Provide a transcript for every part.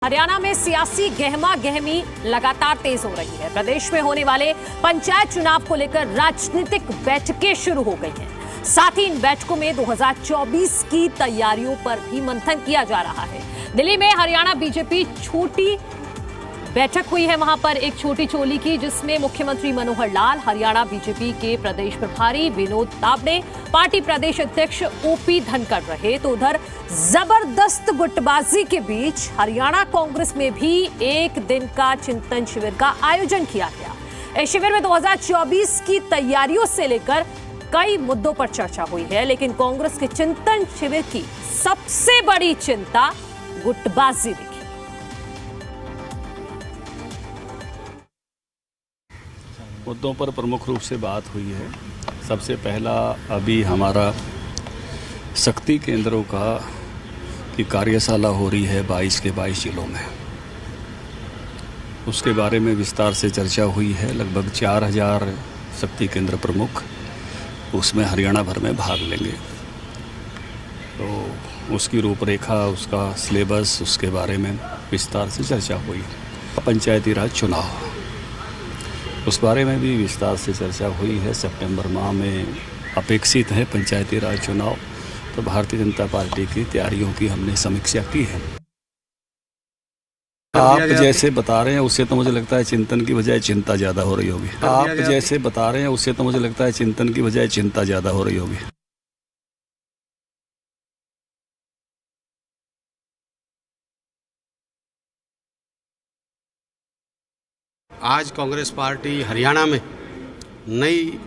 हरियाणा में सियासी गहमा गहमी लगातार तेज हो रही है। प्रदेश में होने वाले पंचायत चुनाव को लेकर राजनीतिक बैठकें शुरू हो गई हैं। साथ ही इन बैठकों में 2024 की तैयारियों पर भी मंथन किया जा रहा है। दिल्ली में हरियाणा बीजेपी छोटी बैठक हुई है, वहां पर एक छोटी चोली की, जिसमें मुख्यमंत्री मनोहर लाल, हरियाणा बीजेपी के प्रदेश प्रभारी विनोद तावड़े, पार्टी प्रदेश अध्यक्ष ओपी धनखड़ रहे। तो उधर जबरदस्त गुटबाजी के बीच हरियाणा कांग्रेस में भी एक दिन का चिंतन शिविर का आयोजन किया गया। इस शिविर में 2024 की तैयारियों से लेकर कई मुद्दों पर चर्चा हुई है, लेकिन कांग्रेस के चिंतन शिविर की सबसे बड़ी चिंता गुटबाजी दिखी। मुद्दों पर प्रमुख रूप से बात हुई है। सबसे पहला अभी हमारा शक्ति केंद्रों का की कार्यशाला हो रही है 22 के 22 जिलों में। उसके बारे में विस्तार से चर्चा हुई है। लगभग 4000 शक्ति केंद्र प्रमुख उसमें हरियाणा भर में भाग लेंगे। तो उसकी रूपरेखा, उसका सिलेबस, उसके बारे में विस्तार से चर्चा हुई। पंचायती राज चुनाव, उस बारे में भी विस्तार से चर्चा हुई है। सितंबर माह में अपेक्षित है पंचायती राज चुनाव, तो भारतीय जनता पार्टी की तैयारियों की हमने समीक्षा की है। आप जैसे बता रहे हैं उससे तो मुझे लगता है चिंतन की बजाय चिंता ज़्यादा हो रही होगी। आप जैसे बता रहे हैं उससे तो मुझे लगता है चिंतन की बजाय चिंता ज़्यादा हो रही होगी। आज कांग्रेस पार्टी हरियाणा में नई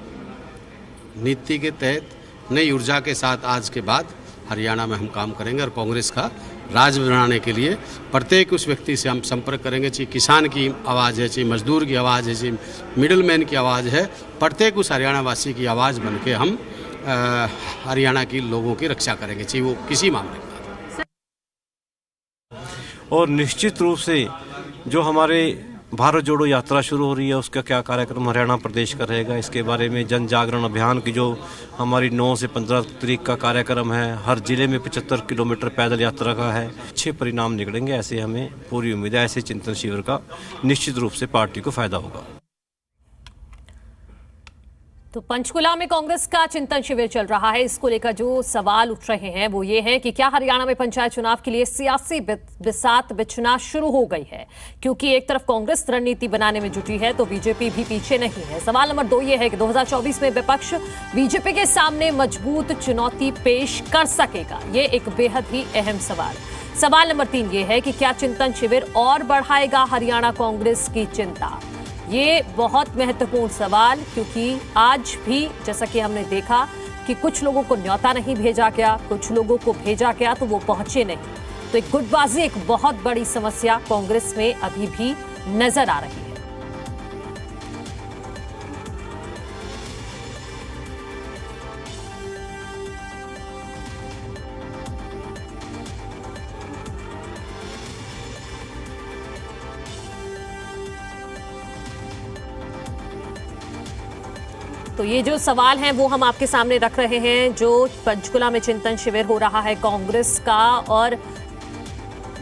नीति के तहत नई ऊर्जा के साथ आज के बाद हरियाणा में हम काम करेंगे और कांग्रेस का राज बनाने के लिए प्रत्येक उस व्यक्ति से हम संपर्क करेंगे। चाहे किसान की आवाज़ है, चाहे मजदूर की आवाज़ है, चाहे मिडिल मैन की आवाज़ है, प्रत्येक उस हरियाणा वासी की आवाज़ बन के हम हरियाणा की लोगों की रक्षा करेंगे, चाहे वो किसी मामले में। और निश्चित रूप से जो हमारे भारत जोड़ो यात्रा शुरू हो रही है, उसका क्या कार्यक्रम हरियाणा प्रदेश का रहेगा, इसके बारे में जन जागरण अभियान की जो हमारी 9 से 15 तारीख का कार्यक्रम है, हर जिले में 75 किलोमीटर पैदल यात्रा का है। अच्छे परिणाम निकलेंगे, ऐसे हमें पूरी उम्मीद है। ऐसे चिंतन शिविर का निश्चित रूप से पार्टी को फायदा होगा। तो पंचकुला में कांग्रेस का चिंतन शिविर चल रहा है। इसको लेकर जो सवाल उठ रहे हैं वो ये है कि क्या हरियाणा में पंचायत चुनाव के लिए सियासी बिसात बिछना शुरू हो गई है, क्योंकि एक तरफ कांग्रेस रणनीति बनाने में जुटी है तो बीजेपी भी पीछे नहीं है। सवाल नंबर 2 ये है कि 2024 में विपक्ष बीजेपी के सामने मजबूत चुनौती पेश कर सकेगा। ये एक बेहद ही अहम सवाल। सवाल नंबर 3 ये है कि क्या चिंतन शिविर और बढ़ाएगा हरियाणा कांग्रेस की चिंता। ये बहुत महत्वपूर्ण सवाल, क्योंकि आज भी जैसा कि हमने देखा कि कुछ लोगों को न्योता नहीं भेजा गया, कुछ लोगों को भेजा गया तो वो पहुंचे नहीं। तो एक गुटबाजी एक बहुत बड़ी समस्या कांग्रेस में अभी भी नजर आ रही है। तो ये जो सवाल हैं वो हम आपके सामने रख रहे हैं। जो पंचकुला में चिंतन शिविर हो रहा है कांग्रेस का, और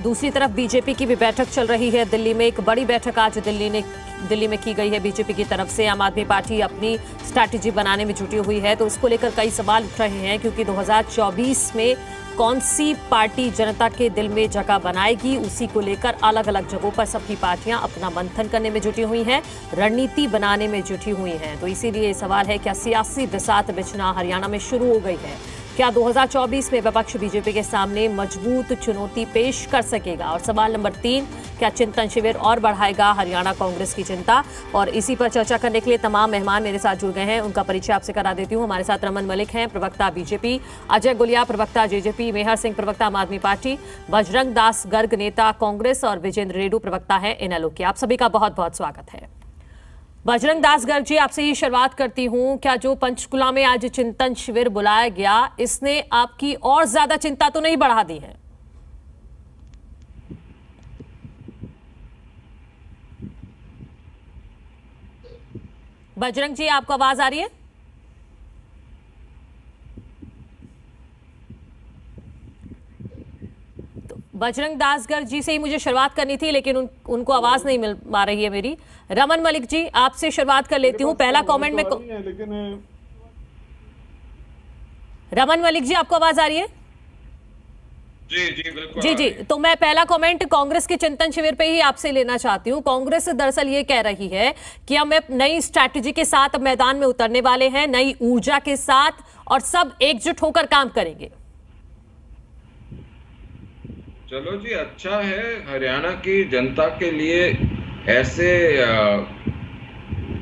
दूसरी तरफ बीजेपी की भी बैठक चल रही है दिल्ली में। एक बड़ी बैठक आज दिल्ली में की गई है बीजेपी की तरफ से। आम आदमी पार्टी अपनी स्ट्रैटेजी बनाने में जुटी हुई है, तो उसको लेकर कई सवाल उठ रहे हैं, क्योंकि 2024 में कौन सी पार्टी जनता के दिल में जगह बनाएगी, उसी को लेकर अलग अलग जगहों पर सबकी पार्टियां अपना मंथन करने में जुटी हुई हैं, रणनीति बनाने में जुटी हुई हैं। तो इसीलिए सवाल है, क्या सियासी बिसात बिछना हरियाणा में शुरू हो गई है? क्या 2024 में विपक्ष बीजेपी के सामने मजबूत चुनौती पेश कर सकेगा? और सवाल नंबर 3, क्या चिंतन शिविर और बढ़ाएगा हरियाणा कांग्रेस की चिंता? और इसी पर चर्चा करने के लिए तमाम मेहमान मेरे साथ जुड़ गए हैं। उनका परिचय आपसे करा देती हूँ। हमारे साथ रमन मलिक हैं, प्रवक्ता बीजेपी, अजय गुलिया, प्रवक्ता जेजेपी, मेहर सिंह, प्रवक्ता आम आदमी पार्टी, बजरंग दास गर्ग, नेता कांग्रेस, और विजेंद्र रेड्डू, प्रवक्ता है इनेलो के। आप सभी का बहुत बहुत स्वागत है। बजरंग दास गर्ग जी, आपसे ही शुरुआत करती हूं। क्या जो पंचकुला में आज चिंतन शिविर बुलाया गया, इसने आपकी और ज्यादा चिंता तो नहीं बढ़ा दी है? बजरंग जी, आपको आवाज आ रही है? बजरंग दास गर्ग जी से ही मुझे शुरुआत करनी थी, लेकिन उनको आवाज नहीं मिल पा रही है मेरी। रमन मलिक जी, आपसे शुरुआत कर लेती हूँ। पहला कमेंट में रमन मलिक जी, आपको आवाज आ रही है? जी बिल्कुल। जी, तो मैं पहला कमेंट कांग्रेस के चिंतन शिविर पे ही आपसे लेना चाहती हूँ। कांग्रेस दरअसल ये कह रही है कि हम नई स्ट्रैटेजी के साथ मैदान में उतरने वाले हैं, नई ऊर्जा के साथ, और सब एकजुट होकर काम करेंगे। चलो जी, अच्छा है। हरियाणा की जनता के लिए ऐसे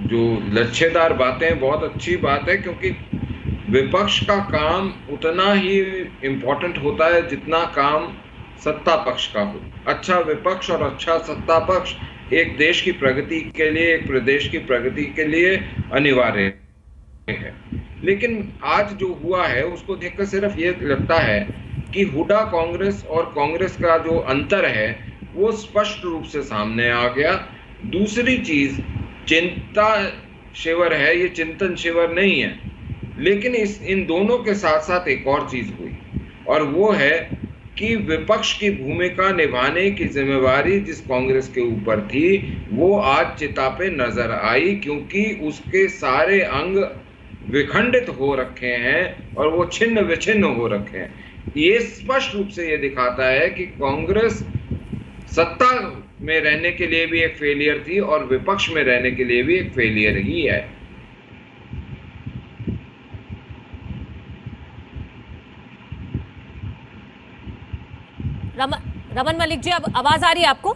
जो लच्छेदार बातें बहुत अच्छी बात है, क्योंकि विपक्ष का काम उतना ही इम्पोर्टेंट होता है जितना काम सत्ता पक्ष का हो। अच्छा विपक्ष और अच्छा सत्ता पक्ष एक देश की प्रगति के लिए, एक प्रदेश की प्रगति के लिए अनिवार्य है। लेकिन आज जो हुआ है उसको देखकर सिर्फ ये लगता है कि हुड्डा कांग्रेस और कांग्रेस का जो अंतर है वो स्पष्ट रूप से सामने आ गया। दूसरी चीज, चिंता शिविर है, ये चिंतन शिविर नहीं है। लेकिन इन दोनों के साथ साथ एक और चीज हुई, और वो है कि विपक्ष की भूमिका निभाने की जिम्मेवारी जिस कांग्रेस के ऊपर थी वो आज चिता पे नजर आई, क्योंकि उसके सारे अंग विखंडित हो रखे हैं और वो छिन्न विछिन्न हो रखे हैं। ये स्पष्ट रूप से ये दिखाता है कि कांग्रेस सत्ता में रहने के लिए भी एक फेलियर थी और विपक्ष में रहने के लिए भी एक फेलियर ही है। रमन मलिक जी, अब आवाज आ रही है आपको?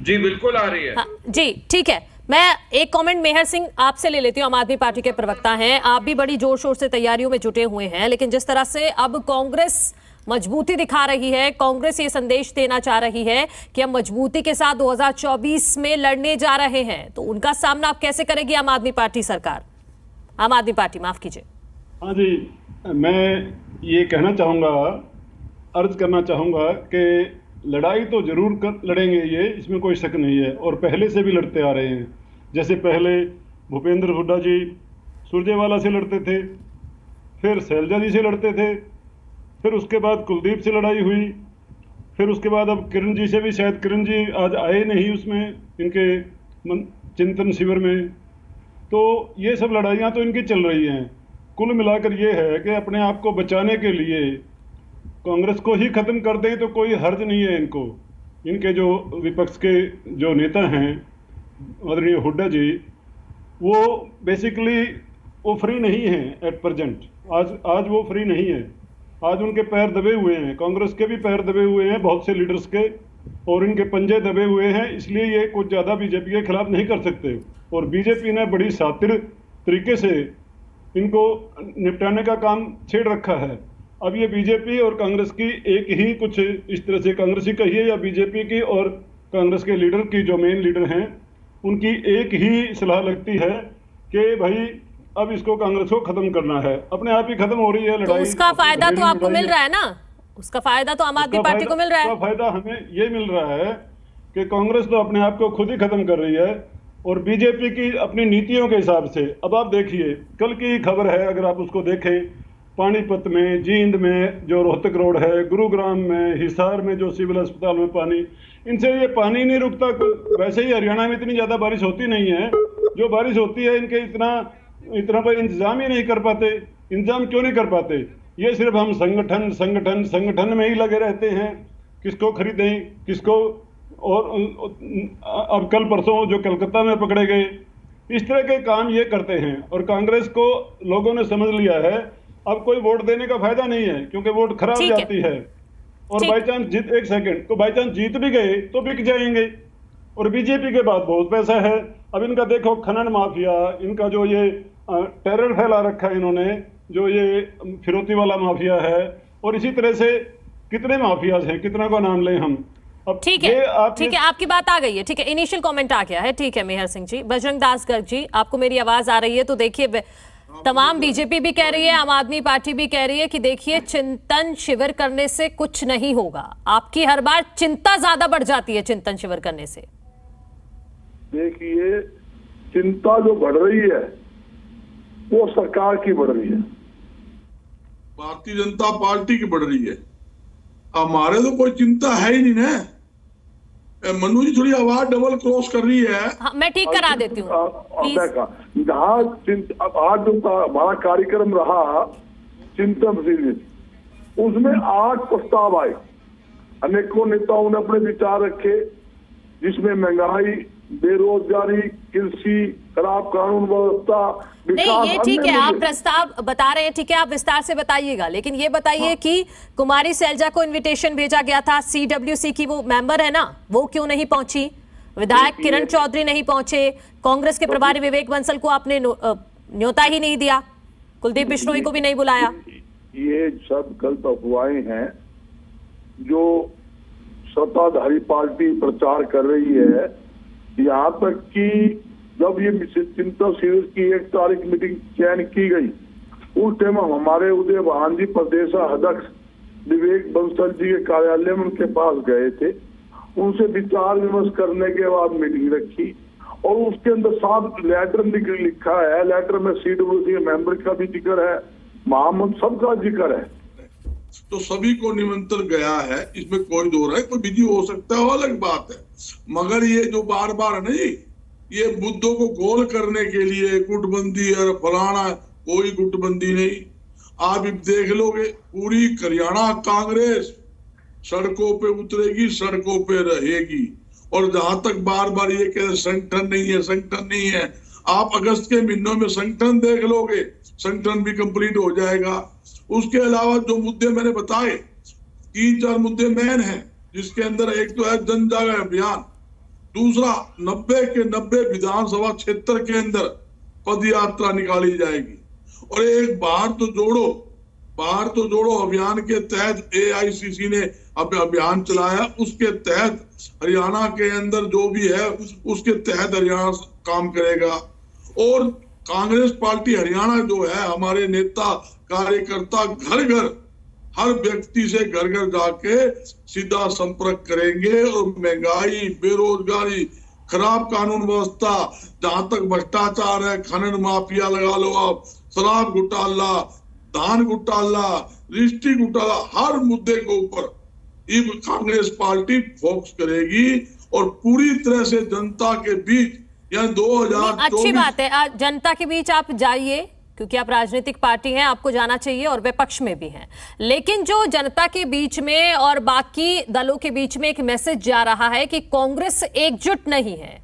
जी बिल्कुल आ रही है। हाँ, जी ठीक है। मैं एक कमेंट मेहर सिंह आपसे ले लेती हूँ, आम आदमी पार्टी के प्रवक्ता हैं। आप भी बड़ी जोर शोर से तैयारियों में जुटे हुए हैं, लेकिन जिस तरह से अब कांग्रेस मजबूती दिखा रही है, कांग्रेस ये संदेश देना चाह रही है कि हम मजबूती के साथ 2024 में लड़ने जा रहे हैं, तो उनका सामना आप कैसे करेगी आम आदमी पार्टी सरकार? आम आदमी पार्टी, माफ कीजिए। हाँ जी, मैं ये कहना चाहूँगा, अर्ज करना चाहूँगा कि लड़ाई तो जरूर लड़ेंगे, ये इसमें कोई शक नहीं है, और पहले से भी लड़ते आ रहे हैं। जैसे पहले भूपेंद्र हुड्डा जी सुरजेवाला से लड़ते थे, फिर शैलजा जी से लड़ते थे, फिर उसके बाद कुलदीप से लड़ाई हुई, फिर उसके बाद अब किरण जी से भी, शायद किरण जी आज आए नहीं उसमें, इनके चिंतन शिविर में। तो ये सब लड़ाइयाँ तो इनकी चल रही हैं। कुल मिलाकर ये है कि अपने आप को बचाने के लिए कांग्रेस को ही खत्म कर दें तो कोई हर्ज नहीं है इनको। इनके जो विपक्ष के जो नेता हैं आदरणीय हुड्डा जी, वो बेसिकली वो फ्री नहीं हैं एट प्रेजेंट। आज वो फ्री नहीं है। आज उनके पैर दबे हुए हैं, कांग्रेस के भी पैर दबे हुए हैं, बहुत से लीडर्स के, और इनके पंजे दबे हुए हैं। इसलिए ये कुछ ज़्यादा बीजेपी के खिलाफ नहीं कर सकते, और बीजेपी ने बड़ी शातिर तरीके से इनको निपटाने का काम छेड़ रखा है। अब ये बीजेपी और कांग्रेस की एक ही, कुछ इस तरह से कांग्रेस ही कहिए या बीजेपी की और कांग्रेस के लीडर की, जो मेन लीडर हैं, उनकी एक ही सलाह लगती है कि भाई अब इसको कांग्रेस को खत्म करना है। अपने आप ही खत्म हो रही है लड़ाई। तो उसका फायदा तो आपको मिल रहा है ना, उसका फायदा तो आम आदमी पार्टी को मिल रहा है। उसका फायदा हमें ये मिल रहा है कि कांग्रेस तो अपने आप को खुद ही खत्म कर रही है, और बीजेपी की अपनी नीतियों के हिसाब से। अब आप देखिए, कल की खबर है, अगर आप उसको देखें, पानीपत में, जींद में जो रोहतक रोड है, गुरुग्राम में, हिसार में जो सिविल अस्पताल में पानी, इनसे ये पानी नहीं रुकता। वैसे ही हरियाणा में इतनी ज़्यादा बारिश होती नहीं है, जो बारिश होती है इनके इतना पर इंतजाम ही नहीं कर पाते। इंतजाम क्यों नहीं कर पाते? ये सिर्फ हम संगठन में ही लगे रहते हैं, किसको खरीदें किसको। और अब कल परसों जो कलकत्ता में पकड़े गए, इस तरह के काम ये करते हैं। और कांग्रेस को लोगों ने समझ लिया है, अब कोई वोट देने का फायदा नहीं है, क्योंकि वोट खराब जाती है। और बाई चांस जीत, एक सेकंड, तो बाई चांस जीत भी गए तो बिक जाएंगे। और बीजेपी के पास बहुत पैसा है। अब इनका देखो, खनन माफिया, इनका जो ये टेरर फैला रखा है इन्होंने, जो ये फिरौती वाला माफिया है, और इसी तरह से कितने माफियाज हैं, कितना का नाम लें हम। अब ठीक है, ठीक है, आपकी बात आ गई है। ठीक है, इनिशियल कमेंट आ गया है। ठीक है मेहर सिंह जी। बजरंग दास गर्ग जी, आपको मेरी आवाज आ रही है? तो देखिए, तमाम बीजेपी भी कह रही है, आम आदमी पार्टी भी कह रही है कि देखिए, चिंतन शिविर करने से कुछ नहीं होगा। आपकी हर बार चिंता ज्यादा बढ़ जाती है चिंतन शिविर करने से। देखिए, चिंता जो बढ़ रही है वो सरकार की बढ़ रही है, भारतीय जनता पार्टी की बढ़ रही है। हमारे तो कोई चिंता है ही नहीं ना। मनु जी थोड़ी आवाज डबल क्रॉस कर रही है। हाँ, मैं ठीक करा देती हूँ। जहाँ आज जो हमारा कार्यक्रम रहा चिंतन शिविर, उसमें 8 प्रस्ताव आए, अनेकों नेताओं ने अपने विचार रखे, जिसमें महंगाई, बेरोजगारी, कृषि, खराब कानून व्यवस्था, नहीं, ये ठीक है, आप प्रस्ताव बता रहे हैं, ठीक है, आप विस्तार से बताइएगा, लेकिन ये बताइए कि कुमारी सैलजा को इनविटेशन भेजा गया था, CWC की वो मेंबर है ना, वो क्यों नहीं पहुंची? विधायक किरण चौधरी नहीं पहुंचे, कांग्रेस के प्रभारी विवेक बंसल को आपने न्योता ही नहीं दिया, कुलदीप बिश्नोई को भी नहीं बुलाया। ये सब गलत अफवाहें हैं जो सत्ताधारी पार्टी प्रचार कर रही है। यहाँ तक कि जब ये चिंतन शिविर की 1 तारीख मीटिंग चयन की गई, उस टाइम हमारे उदय भान जी प्रदेश अध्यक्ष विवेक बंसल जी के कार्यालय में उनके पास गए थे, उनसे विचार विमर्श करने के बाद मीटिंग रखी और उसके अंदर साफ लेटर लिखा है, लेटर में CWC मेंबर का भी जिक्र है, मोहम्मद सबका जिक्र है, तो सभी को निमंत्रण गया है, इसमें कोई दो राय, कोई बिजी हो सकता है, अलग बात है। मगर ये जो बार बार नहीं, ये मुद्दों को गोल करने के लिए गुटबंदी और फलाना, कोई गुटबंदी नहीं। आप देख लोगे पूरी हरियाणा कांग्रेस सड़कों पे उतरेगी, सड़कों पे रहेगी। और जहां तक बार बार ये कह संगठन नहीं है, संगठन नहीं है, आप अगस्त के महीनों में संगठन देख लोगे, संगठन भी कंप्लीट हो जाएगा। उसके अलावा जो मुद्दे मैंने बताए, 3-4 मुद्दे मेन हैं, जिसके अंदर एक तो है जन जागरण अभियान, दूसरा 90 के 90 विधानसभा क्षेत्र के अंदर पद यात्रा निकाली जाएगी, और एक बाहर तो जोड़ो अभियान के तहत AICC ने अभियान चलाया, उसके तहत हरियाणा के अंदर जो भी है उसके तहत हरियाणा काम करेगा। और कांग्रेस पार्टी हरियाणा जो है, हमारे नेता कार्यकर्ता घर घर, हर व्यक्ति से घर घर जाके सीधा संपर्क करेंगे और महंगाई, बेरोजगारी, खराब कानून व्यवस्था, जहां तक भ्रष्टाचार है, खनन माफिया लगा लो आप, शराब घोटाला, धान घोटाला, रजिस्ट्री घोटाला, हर मुद्दे के ऊपर ये कांग्रेस पार्टी फोकस करेगी और पूरी तरह से जनता के बीच, या 2024 अच्छी बात है, जनता के बीच आप जाइए, क्योंकि आप राजनीतिक पार्टी हैं, आपको जाना चाहिए और विपक्ष में भी हैं, लेकिन जो जनता के बीच में और बाकी दलों के बीच में एक मैसेज जा रहा है कि कांग्रेस एकजुट नहीं है,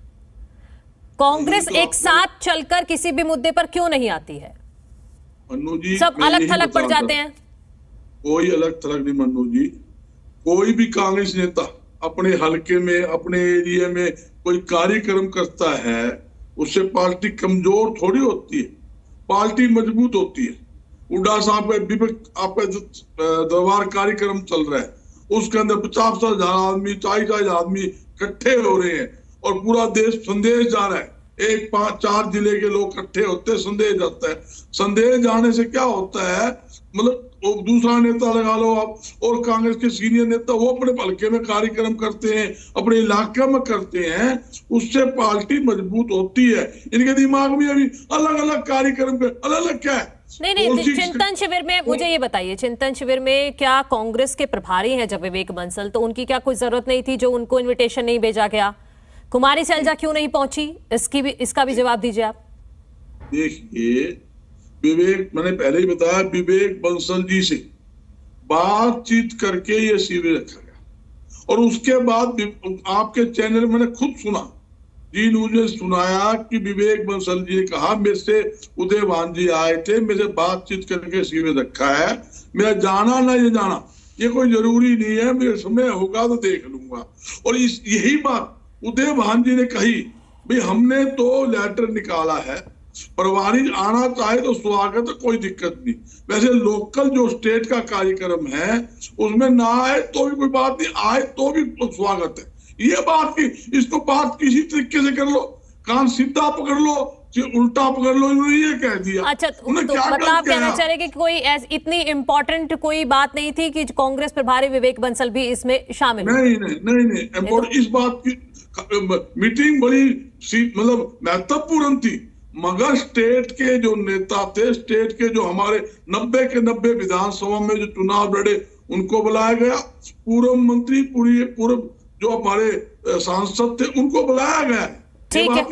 कांग्रेस एक साथ चलकर किसी भी मुद्दे पर क्यों नहीं आती है, मन्नू जी सब अलग थलग पड़ जाते हैं। कोई अलग थलग नहीं मन्नू जी, कोई भी कांग्रेस नेता अपने हलके में, अपने एरिया में कोई कार्यक्रम करता है, उससे पार्टी कमजोर थोड़ी होती है, पार्टी मजबूत होती है। उड्डा साहब आपका दरबार कार्यक्रम चल रहा है, उसके अंदर 50,000 आदमी, 40,000 आदमी इकट्ठे हो रहे हैं और पूरा देश संदेश जा रहा है, 1-5-4 जिले के लोग इकट्ठे होते हैं, संदेश जाता है। संदेश जाने से क्या होता है, मतलब दूसरा नेता लगा लो आप, और कांग्रेस के सीनियर नेता वो अपने हल्के में कार्यक्रम करते हैं, अपने इलाके में करते हैं, उससे पार्टी मजबूत होती है। इनके दिमाग में अभी अलग अलग कार्यक्रम अलग अलग क्या है। नहीं, चिंतन शिविर में मुझे ये बताइए, चिंतन शिविर में क्या कांग्रेस के प्रभारी हैं जब विवेक बंसल, तो उनकी क्या कोई जरूरत नहीं थी जो उनको इन्विटेशन नहीं भेजा गया? कुमारी सैलजा क्यों नहीं पहुंची, इसका भी जवाब दीजिए आप। देखिए विवेक, मैंने पहले ही बताया, विवेक बंसल जी से बातचीत करके ये शिविर रखा गया, और उसके बाद आपके चैनल मैंने खुद सुना, जी न्यूज ने सुनाया कि विवेक बंसल जी ने कहा मेरे से उदय भान जी आए थे, मेरे से बातचीत करके शिविर रखा है, मेरा जाना ना ये जाना ये कोई जरूरी नहीं है, मेरे समय होगा तो देख लूंगा। और यही बात उदय भान जी ने कही, भाई हमने तो लेटर निकाला है, प्रभारी आना चाहे तो स्वागत है, कोई दिक्कत नहीं। वैसे लोकल जो स्टेट का कार्यक्रम है उसमें ना आए तो भी कोई बात नहीं, आए तो भी स्वागत है। ये बात की, इसको बात किसी तरीके से कर लो, कान सीधा पकड़ लो, उल्टा पकड़ लो, इन्होंने ये कह दिया। अच्छा, तो मतलब आप कहना चाह रहे कि कोई इतनी इम्पोर्टेंट कोई बात नहीं थी कि कांग्रेस प्रभारी विवेक बंसल भी इसमें शामिल? नहीं, इस बात की मीटिंग बड़ी मतलब महत्वपूर्ण थी, मगर स्टेट के जो नेता थे, स्टेट के जो हमारे 90 के 90 विधानसभा में जो चुनाव लड़े, उनको बुलाया गया, पूर्व मंत्री पूर्व जो हमारे सांसद थे उनको बुलाया गया। ठीक है।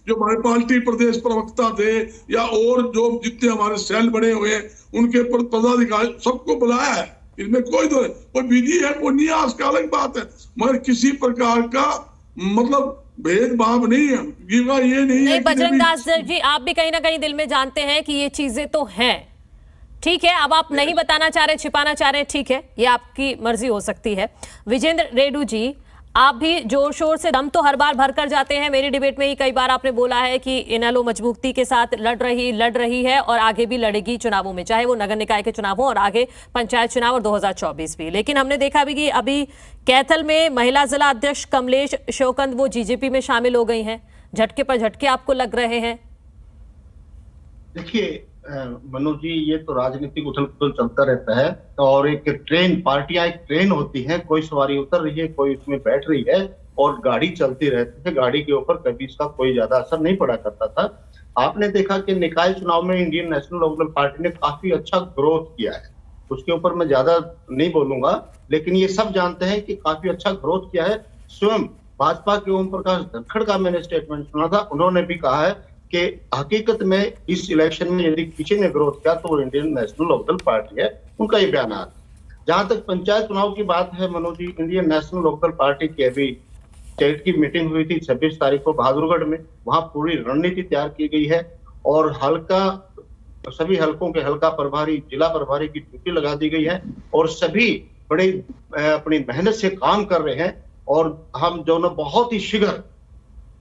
जो हमारे पार्टी प्रदेश प्रवक्ता थे या और जो जितने हमारे सेल बने हुए उनके पदाधिकारी सबको बुलाया है, इसमें कोई विधि है कोई न्यास का अलग बात है, मगर किसी प्रकार का मतलब भेदभाव नहीं है। ये नहीं बजरंग दास जी, आप भी कहीं ना कहीं दिल में जानते हैं कि ये चीजें तो हैं, ठीक है, अब आप नहीं बताना चाह रहे, छिपाना चाह रहे, ठीक है, ये आपकी मर्जी हो सकती है। विजेंद्र रेड्डू जी, आप भी जोर शोर से दम तो हर बार भरकर जाते हैं, मेरी डिबेट में ही कई बार आपने बोला है कि इनेलो मजबूती के साथ लड़ रही है और आगे भी लड़ेगी चुनावों में, चाहे वो नगर निकाय के चुनाव हो और आगे पंचायत चुनाव और 2024 भी। लेकिन हमने देखा भी कि अभी कैथल में महिला जिला अध्यक्ष कमलेश शोकंद वो जीजेपी में शामिल हो गई हैं, झटके पर झटके आपको लग रहे हैं? देखिए मनोज जी, ये तो राजनीतिक उथल पुथल चलता रहता है और एक ट्रेन, पार्टियां एक ट्रेन होती है, कोई सवारी उतर रही है, कोई उसमें बैठ रही है और गाड़ी चलती रहती है, गाड़ी के ऊपर कभी इसका कोई ज्यादा असर नहीं पड़ा करता था। आपने देखा कि निकाय चुनाव में इंडियन नेशनल लोकदल पार्टी ने काफी अच्छा ग्रोथ किया है, उसके ऊपर मैं ज्यादा नहीं बोलूंगा, लेकिन ये सब जानते हैं कि काफी अच्छा ग्रोथ किया है। स्वयं भाजपा के ओम प्रकाश धनखड़ का मैंने स्टेटमेंट सुना था, उन्होंने भी कहा है कि हकीकत में इस इलेक्शन में यदि किसी ने ग्रोथ किया तो वो इंडियन नेशनल लोकदल पार्टी है, उनका ये बयान है। जहां तक पंचायत चुनाव की बात है Manoj ji, Indian national Lokdal party की अभी स्टेट की मीटिंग हुई थी 26 तारीख को बहादुरगढ़ में, वहां पूरी रणनीति तैयार की गई है और सभी हलकों के हल्का प्रभारी, जिला प्रभारी की ड्यूटी लगा दी गई है और सभी बड़े अपनी मेहनत से काम कर रहे हैं और हम जो बहुत ही शीघ्र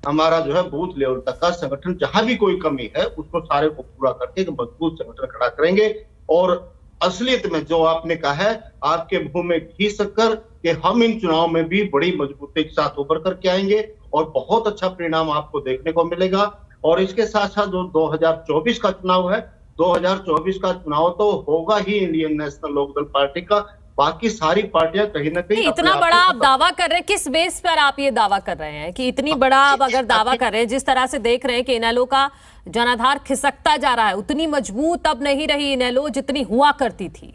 हमारा जो है बूथ लेवल तक का संगठन, जहां भी कोई कमी है उसको सारे को पूरा करके एक मजबूत संगठन खड़ा करेंगे। और असलियत में जो आपने कहा है, आपके मुंह में घी शक्कर कि हम इन चुनाव में भी बड़ी मजबूती के साथ उभर करके आएंगे और बहुत अच्छा परिणाम आपको देखने को मिलेगा। और इसके साथ साथ जो 2024 का चुनाव है, 2024 का चुनाव तो होगा ही इंडियन नेशनल लोकदल पार्टी का, बाकी सारी पार्टियां कहीं ना कहीं इतना बड़ा आप दावा कर रहे हैं, किस बेस पर आप ये दावा कर रहे हैं कि इतनी बड़ा आप अगर दावा कर रहे हैं, जिस तरह से देख रहे हैं कि इनेलो का जनाधार खिसकता जा रहा है, उतनी मजबूत अब नहीं रही इनेलो जितनी हुआ करती थी?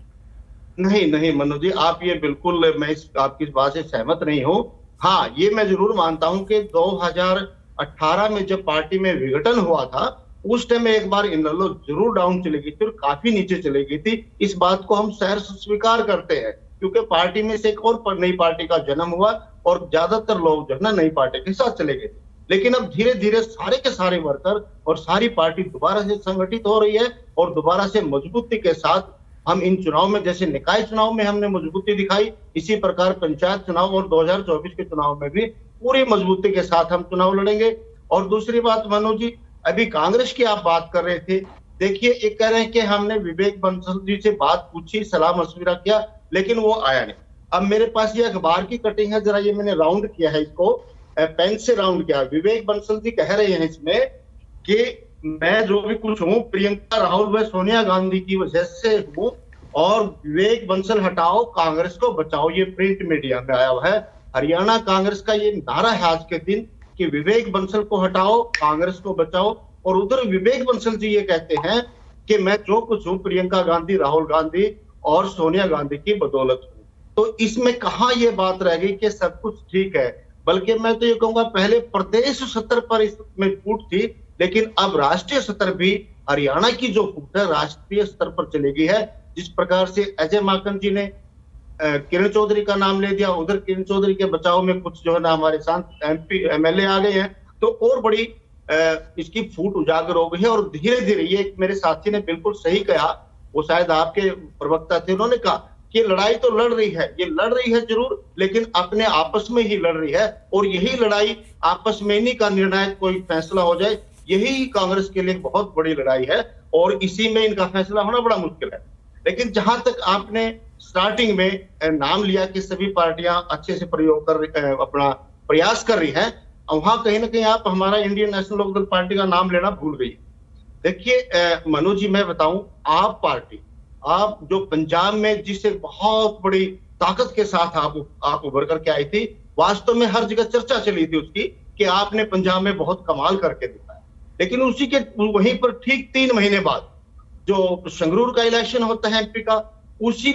नहीं मनोज जी, आप ये बिल्कुल, मैं आपकी इस बात से सहमत नहीं हूँ। हाँ, ये मैं जरूर मानता हूँ कि 2018 में जब पार्टी में विघटन हुआ था उस टाइम में एक बार इनेलो जरूर डाउन चली गई थी और काफी नीचे चली गई थी। इस बात को हम सहर्ष स्वीकार करते हैं क्योंकि पार्टी में से एक और नई पार्टी का जन्म हुआ और ज्यादातर लोग जो है ना नई पार्टी के साथ चले गए थे। लेकिन अब धीरे धीरे सारे के सारे वर्कर और सारी पार्टी दोबारा से संगठित हो रही है और दोबारा से मजबूती के साथ हम इन चुनाव में, जैसे निकाय चुनाव में हमने मजबूती दिखाई, इसी प्रकार पंचायत चुनाव और 2024 के चुनाव में भी पूरी मजबूती के साथ हम चुनाव लड़ेंगे। और दूसरी बात मनोज जी, अभी कांग्रेस की आप बात कर रहे थे, देखिए एक कह रहे हैं कि हमने विवेक बंसल जी से बात पूछी, सलाह मशविरा किया, लेकिन वो आया नहीं। अब मेरे पास ये अखबार की कटिंग है, जरा ये मैंने राउंड किया है, इसको पेन से राउंड किया। विवेक बंसल जी कह रहे हैं इसमें कि मैं जो भी कुछ हूँ प्रियंका राहुल व सोनिया गांधी की वजह से हूँ और विवेक बंसल हटाओ कांग्रेस को बचाओ, ये प्रिंट मीडिया में आया हुआ है। हरियाणा कांग्रेस का ये नारा है आज के दिन कि विवेक बंसल को हटाओ कांग्रेस को बचाओ। और उधर विवेक बंसल जी ये कहते हैं कि मैं जो कुछ हूँ प्रियंका गांधी, राहुल गांधी और सोनिया गांधी की बदौलत हूँ। तो इसमें कहाँ ये बात रह गई कि सब कुछ ठीक है, बल्कि मैं तो ये कहूंगा पहले प्रदेश स्तर पर इसमें फूट थी, लेकिन अब राष्ट्रीय स्तर भी हरियाणा की जो फूट है राष्ट्रीय स्तर पर चली गई है। जिस प्रकार से अजय माकन जी ने किरण चौधरी का नाम ले दिया, उधर किरण चौधरी के बचाव में कुछ जो है ना हमारे साथ MP MLA आ गए हैं, तो और बड़ी इसकी फूट उजागर हो गई है। और धीरे धीरे, ये मेरे साथी ने बिल्कुल सही कहा, वो शायद आपके प्रवक्ता थे, उन्होंने कहा कि लड़ाई तो लड़ रही है, ये लड़ रही है जरूर, लेकिन अपने आपस में ही लड़ रही है और यही लड़ाई आपस में नहीं का निर्णायक कोई फैसला हो जाए, यही कांग्रेस के लिए बहुत बड़ी लड़ाई है और इसी में इनका फैसला होना बड़ा मुश्किल है। लेकिन जहां तक आपने स्टार्टिंग में नाम लिया कि सभी पार्टियां अच्छे से प्रयोग कर अपना प्रयास कर रही हैं, वहां कहीं ना कहीं आप हमारा इंडियन नेशनल लोकदल पार्टी का नाम लेना भूल गई। देखिए मनोज जी, मैं बताऊं, आप पार्टी, आप जो पंजाब में जिससे बहुत बड़ी ताकत के साथ आप उभर करके आई थी, वास्तव में हर जगह चर्चा चली थी उसकी कि आपने पंजाब में बहुत कमाल करके दिखाया। लेकिन उसी के वहीं पर ठीक 3 महीने बाद जो संगरूर का इलेक्शन होता है MP का, उसी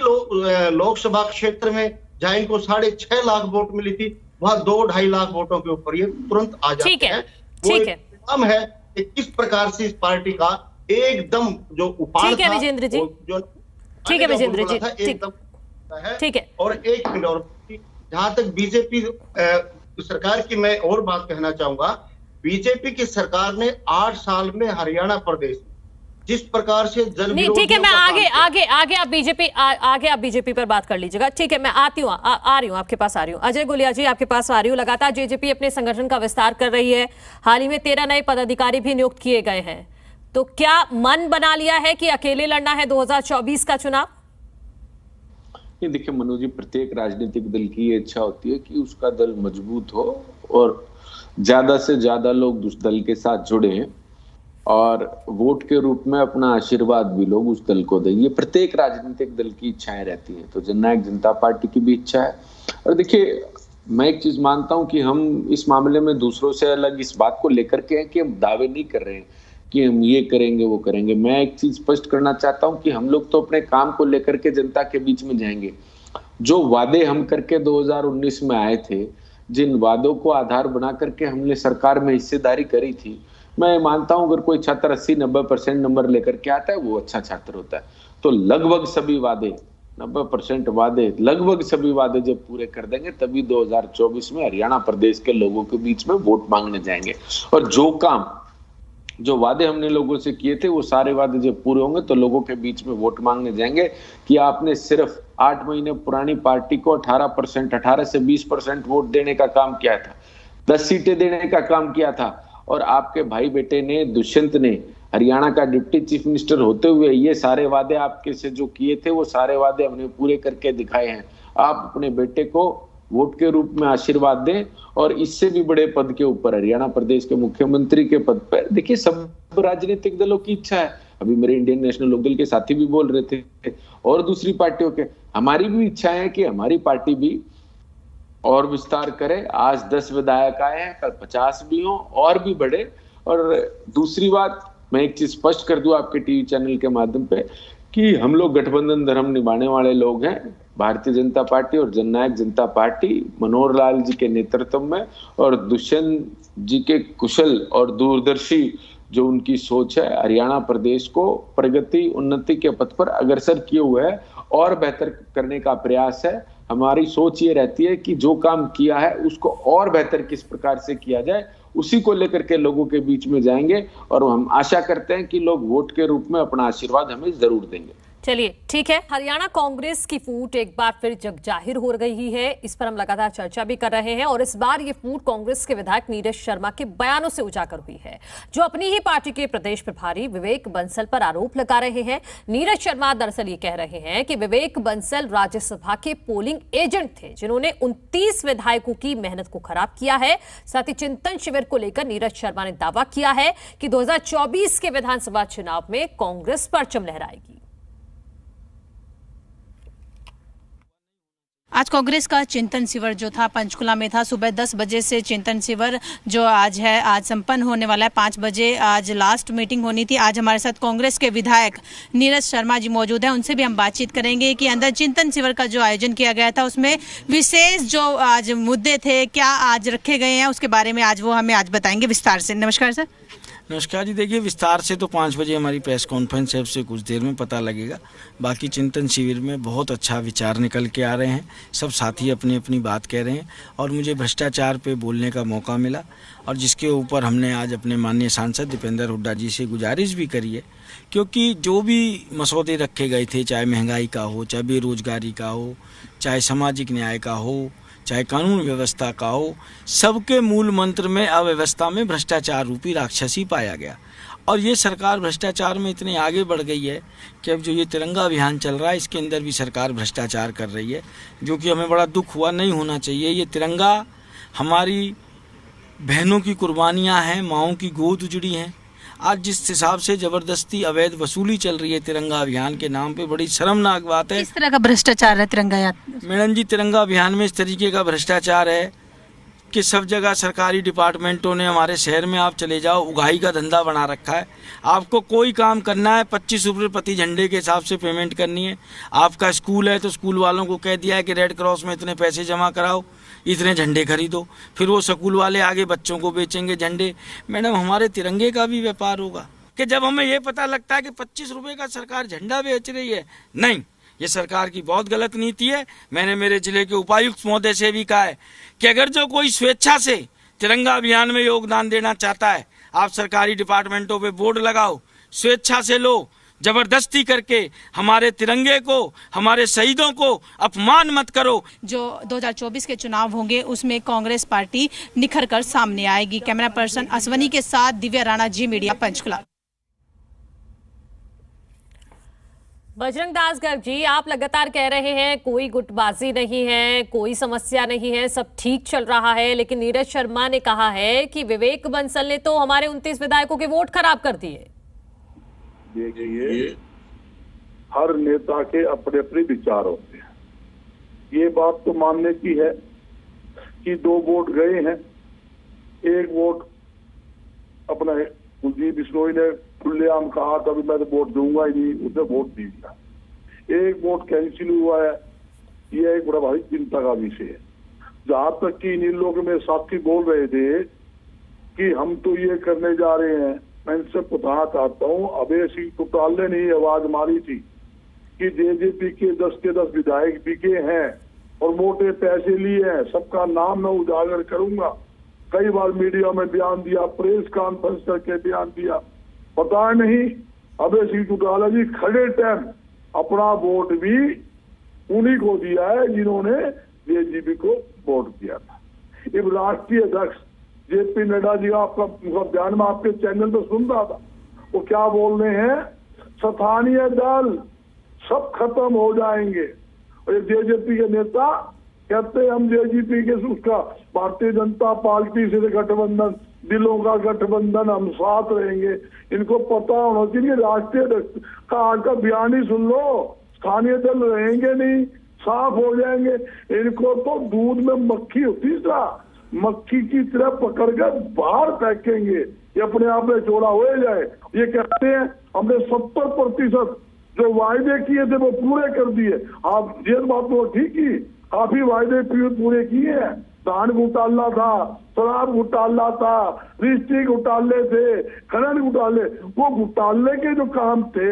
लोकसभा क्षेत्र में जहां इनको 6.5 लाख वोट मिली थी, वहां 2-2.5 लाख वोटों के ऊपर ये तुरंत आ जाते हैं। ठीक है, परिणाम है कि किस प्रकार से इस पार्टी का एकदम जो उपाड़ ठीक है विजेंद्र जी, ठीक है विजेंद्र जी, ठीक है। और एक मिनट, और जहां तक बीजेपी सरकार की मैं और बात कहना चाहूंगा, बीजेपी की सरकार ने 8 साल में हरियाणा प्रदेश जिस प्रकार से जन नहीं, ठीक है, मैं आगे आप बीजेपी पर बात कर लीजिएगा। ठीक है, मैं आ रही हूँ आपके पास, आ रही हूँ। अजय गुलिया जी, आपके पास आ रही हूँ। लगातार जेजेपी अपने संगठन का विस्तार कर रही है, हाल ही में 13 नए पदाधिकारी भी नियुक्त किए गए हैं, तो क्या मन बना लिया है कि अकेले लड़ना है 2024 का चुनाव? देखिए मनोज जी, प्रत्येक राजनीतिक दल की ये इच्छा होती है कि उसका दल मजबूत हो और ज्यादा से ज्यादा लोग उस दल के साथ जुड़े और वोट के रूप में अपना आशीर्वाद भी लोग उस दल को दें। ये प्रत्येक राजनीतिक दल की इच्छाएं रहती हैं, तो जननायक जनता पार्टी की भी इच्छा है। और देखिए, मैं एक चीज मानता हूं कि हम इस मामले में दूसरों से अलग इस बात को लेकर के हैं कि हम दावे नहीं कर रहे हैं कि हम ये करेंगे वो करेंगे। मैं एक चीज स्पष्ट करना चाहता हूं कि हम लोग तो अपने काम को लेकर के जनता के बीच में जाएंगे। जो वादे हम करके 2019 में आए थे, जिन वादों को आधार बना करके हमने सरकार में हिस्सेदारी करी थी, मैं मानता हूं अगर कोई छात्र 80-90% नंबर लेकर के आता है वो अच्छा छात्र होता है। तो लगभग सभी वादे, 90% वादे, लगभग सभी वादे जब पूरे कर देंगे तभी 2024 में हरियाणा प्रदेश के लोगों के बीच में वोट मांगने जाएंगे। और जो वादे हमने लोगों से किए थे वो सारे वादे जब पूरे होंगे तो लोगों के बीच में वोट मांगने जाएंगे कि आपने सिर्फ 8 महीने पुरानी पार्टी को 18 से 20% वोट देने का काम किया था, 10 सीटें देने का काम किया था, और आपके भाई बेटे ने, दुष्यंत ने, हरियाणा का डिप्टी चीफ मिनिस्टर होते हुए ये सारे वादे आपके से जो किए थे वो सारे वादे हमने पूरे करके दिखाए हैं। आप अपने बेटे को वोट के रूप में आशीर्वाद दें और इससे भी बड़े पद के ऊपर, हरियाणा प्रदेश के मुख्यमंत्री के पद पर। देखिए, सब राजनीतिक दलों की इच्छा है, अभी मेरे इंडियन नेशनल लोकदल के साथी भी बोल रहे थे और दूसरी पार्टियों के, हमारी भी इच्छा है कि हमारी पार्टी भी और विस्तार करे। आज 10 विधायक आए हैं, कल 50 भी हों और भी बढ़े। और दूसरी बात, मैं एक चीज स्पष्ट कर दूं आपके टीवी चैनल के माध्यम पे कि हम लोग गठबंधन धर्म निभाने वाले लोग हैं। भारतीय जनता पार्टी और जननायक जनता पार्टी मनोहर लाल जी के नेतृत्व में और दुष्यंत जी के कुशल और दूरदर्शी जो उनकी सोच है, हरियाणा प्रदेश को प्रगति उन्नति के पथ पर अग्रसर किए हुए है और बेहतर करने का प्रयास है। हमारी सोच ये रहती है कि जो काम किया है उसको और बेहतर किस प्रकार से किया जाए, उसी को लेकर के लोगों के बीच में जाएंगे और हम आशा करते हैं कि लोग वोट के रूप में अपना आशीर्वाद हमें जरूर देंगे। चलिए, ठीक है। हरियाणा कांग्रेस की फूट एक बार फिर जग जाहिर हो गई है, इस पर हम लगातार चर्चा भी कर रहे हैं और इस बार ये फूट कांग्रेस के विधायक नीरज शर्मा के बयानों से उजागर हुई है, जो अपनी ही पार्टी के प्रदेश प्रभारी विवेक बंसल पर आरोप लगा रहे हैं। नीरज शर्मा दरअसल ये कह रहे हैं कि विवेक बंसल राज्यसभा के पोलिंग एजेंट थे, जिन्होंने 29 विधायकों की मेहनत को खराब किया है। साथ ही चिंतन शिविर को लेकर नीरज शर्मा ने दावा किया है कि 2024 के विधानसभा चुनाव में कांग्रेस परचम लहराएगी। आज कांग्रेस का चिंतन शिविर जो था पंचकुला में था, सुबह 10 बजे से चिंतन शिविर जो आज संपन्न होने वाला है। 5 बजे आज लास्ट मीटिंग होनी थी। आज हमारे साथ कांग्रेस के विधायक नीरज शर्मा जी मौजूद हैं, उनसे भी हम बातचीत करेंगे कि अंदर चिंतन शिविर का जो आयोजन किया गया था उसमें विशेष जो आज मुद्दे थे क्या आज रखे गए हैं, उसके बारे में आज वो हमें आज बताएंगे विस्तार से। नमस्कार सर। नमस्कार जी। देखिए, विस्तार से तो 5 बजे हमारी प्रेस कॉन्फ्रेंस है, उससे कुछ देर में पता लगेगा। बाकी चिंतन शिविर में बहुत अच्छा विचार निकल के आ रहे हैं, सब साथी अपनी अपनी बात कह रहे हैं और मुझे भ्रष्टाचार पे बोलने का मौका मिला और जिसके ऊपर हमने आज अपने माननीय सांसद दीपेंद्र हुड्डा जी से गुजारिश भी करी है, क्योंकि जो भी मसौदे रखे गए थे, चाहे महंगाई का हो, चाहे बेरोजगारी का हो, चाहे सामाजिक न्याय का हो, चाहे कानून व्यवस्था का हो, सबके मूल मंत्र में अव्यवस्था में भ्रष्टाचार रूपी राक्षसी पाया गया। और ये सरकार भ्रष्टाचार में इतनी आगे बढ़ गई है कि अब जो ये तिरंगा अभियान चल रहा है इसके अंदर भी सरकार भ्रष्टाचार कर रही है, जो कि हमें बड़ा दुख हुआ। नहीं होना चाहिए। ये तिरंगा हमारी बहनों की कुर्बानियाँ हैं, माँओं की गोद उजड़ी हैं। आज जिस हिसाब से जबरदस्ती अवैध वसूली चल रही है तिरंगा अभियान के नाम पे, बड़ी शर्मनाक बात है। इस तरह का भ्रष्टाचार है तिरंगा यात्रा? मैडम जी, तिरंगा अभियान में इस तरीके का भ्रष्टाचार है कि सब जगह सरकारी डिपार्टमेंटों ने, हमारे शहर में आप चले जाओ, उगाही का धंधा बना रखा है। आपको कोई काम करना है 25 रुपये प्रति झंडे के हिसाब से पेमेंट करनी है। आपका स्कूल है तो स्कूल वालों को कह दिया है कि रेड क्रॉस में इतने पैसे जमा कराओ, इतने झंडे खरीदो, फिर वो स्कूल वाले आगे बच्चों को बेचेंगे झंडे। मैडम, हमारे तिरंगे का भी व्यापार होगा कि जब हमें ये पता लगता है कि 25 रुपये का सरकार झंडा बेच रही है। नहीं, ये सरकार की बहुत गलत नीति है। मैंने मेरे जिले के उपायुक्त महोदय से भी कहा है कि अगर जो कोई स्वेच्छा से तिरंगा अभियान में योगदान देना चाहता है, आप सरकारी डिपार्टमेंटों पे बोर्ड लगाओ, स्वेच्छा से लो, जबरदस्ती करके हमारे तिरंगे को, हमारे शहीदों को अपमान मत करो। जो 2024 के चुनाव होंगे उसमें कांग्रेस पार्टी निखर कर सामने आएगी। कैमरा पर्सन अश्वनी के साथ दिव्या राणा, जी मीडिया, पंचकुला। बजरंग दास गर्ग जी, आप लगातार कह रहे हैं कोई गुटबाजी नहीं है, कोई समस्या नहीं है, सब ठीक चल रहा है, लेकिन नीरज शर्मा ने कहा है कि विवेक बंसल ने तो हमारे 29 विधायकों के वोट खराब कर दिए। देखिए, हर नेता के अपने अपने विचार होते हैं। ये बात तो मानने की है कि 2 वोट गए हैं। एक वोट अपना कुलदीप बिश्नोई ने खुलेआम कहा था मैं तो वोट दूंगा ही नहीं, उसने वोट दे दिया। एक वोट कैंसिल हुआ है, ये एक बड़ा भारी चिंता का विषय है। जहां तक कि इन लोग में साथी बोल रहे थे कि हम तो ये करने जा रहे हैं, मैं इनसे बताना चाहता हूँ, अभय सिंह चौटाला ने ही आवाज मारी थी कि जेजेपी के 10 के 10 विधायक बिके हैं और मोटे पैसे लिए हैं, सबका नाम मैं उजागर करूंगा। कई बार मीडिया में बयान दिया, प्रेस कॉन्फ्रेंस करके बयान दिया। पता नहीं अभय सिंह चौटाला जी खड़े टाइम अपना वोट भी उन्हीं को दिया है जिन्होंने जेजेपी को वोट दिया था। एक राष्ट्रीय अध्यक्ष जेपी नड्डा जी आपका बयान में आपके चैनल पर सुन रहा था, वो क्या बोल रहे हैं, स्थानीय दल सब खत्म हो जाएंगे। और जेजेपी के नेता कहते हैं हम जेजेपी के उसका भारतीय जनता पार्टी से गठबंधन, दिलों का गठबंधन, हम साथ रहेंगे। इनको पता होना चाहिए, राष्ट्रीय का आज का बयान ही सुन लो, स्थानीय दल रहेंगे नहीं, साफ हो जाएंगे। इनको तो दूध में मक्खी होती था, मक्खी की तरह पकड़कर बाहर फेंकेंगे, ये अपने आप में चौड़ा हो जाए। ये कहते हैं हमने 70% जो वायदे किए थे वो पूरे कर दिए। आप ये बात तो ठीक ही, काफी वायदे पूरे किए हैं। धान घोटाला था, शराब घोटाला था, रजिस्ट्री घोटाले थे, खनन घोटाले, वो घोटाले के जो काम थे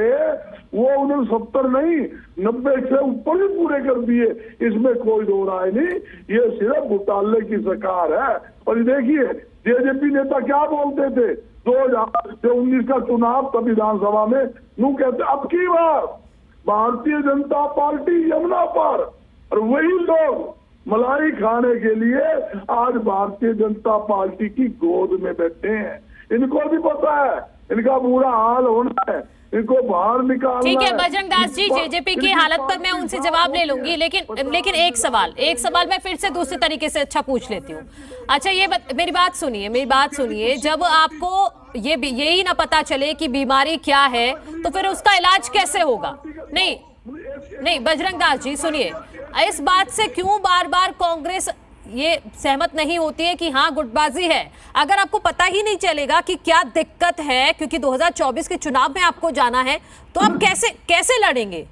वो उन्होंने 70 नहीं 90 से ऊपर भी पूरे कर दिए, इसमें कोई दो राय नहीं। ये सिर्फ घोटाले की सरकार है। और देखिए जेजेपी नेता क्या बोलते थे 2019 का चुनाव तब विधानसभा में, यूं कहते अब की बार भारतीय जनता पार्टी यमुना पर, और वही लोग मलाई खाने के लिए आज भारतीय जनता पार्टी की गोद में बैठे हैं। इनको भी पता है इनका बुरा हाल होना है, इनको बाहर निकालना। ठीक है बजरंग दास जी, जेजेपी की हालत पर मैं उनसे जवाब ले लूंगी, लेकिन एक सवाल मैं फिर से दूसरे तरीके से अच्छा पूछ लेती हूँ। अच्छा मेरी बात सुनिए, जब आपको यही ना पता चले कि बीमारी क्या है तो फिर उसका इलाज कैसे होगा? नहीं बजरंग दास जी सुनिए, इस बात से क्यों बार बार कांग्रेस ये सहमत नहीं होती है कि हाँ गुटबाजी है? अगर आपको पता ही नहीं चलेगा कि क्या दिक्कत है, क्योंकि 2024 के चुनाव में आपको जाना है, तो आप कैसे लड़ेंगे?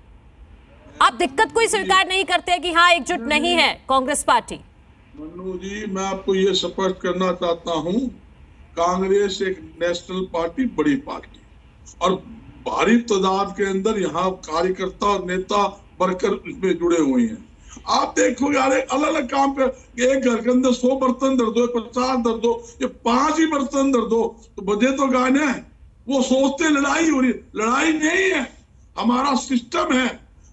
आप दिक्कत को ही स्वीकार नहीं करते कि हाँ एकजुट नहीं है कांग्रेस पार्टी। मन्नू जी, मैं आपको ये स्पष्ट करना चाहता हूँ, कांग्रेस एक नेशनल पार्टी, बड़ी पार्टी, और भारी तादाद के अंदर यहाँ कार्यकर्ता और नेता वर्कर इसमें जुड़े हुए हैं। आप देखो यार, अलग अलग काम कर, एक घर के अंदर 100 बर्तन धर दो, 50 धर दो, ये 5 ही बर्तन धर दो तो बजे तो गाने हैं। वो सोचते लड़ाई हो रही, लड़ाई नहीं है, हमारा सिस्टम है।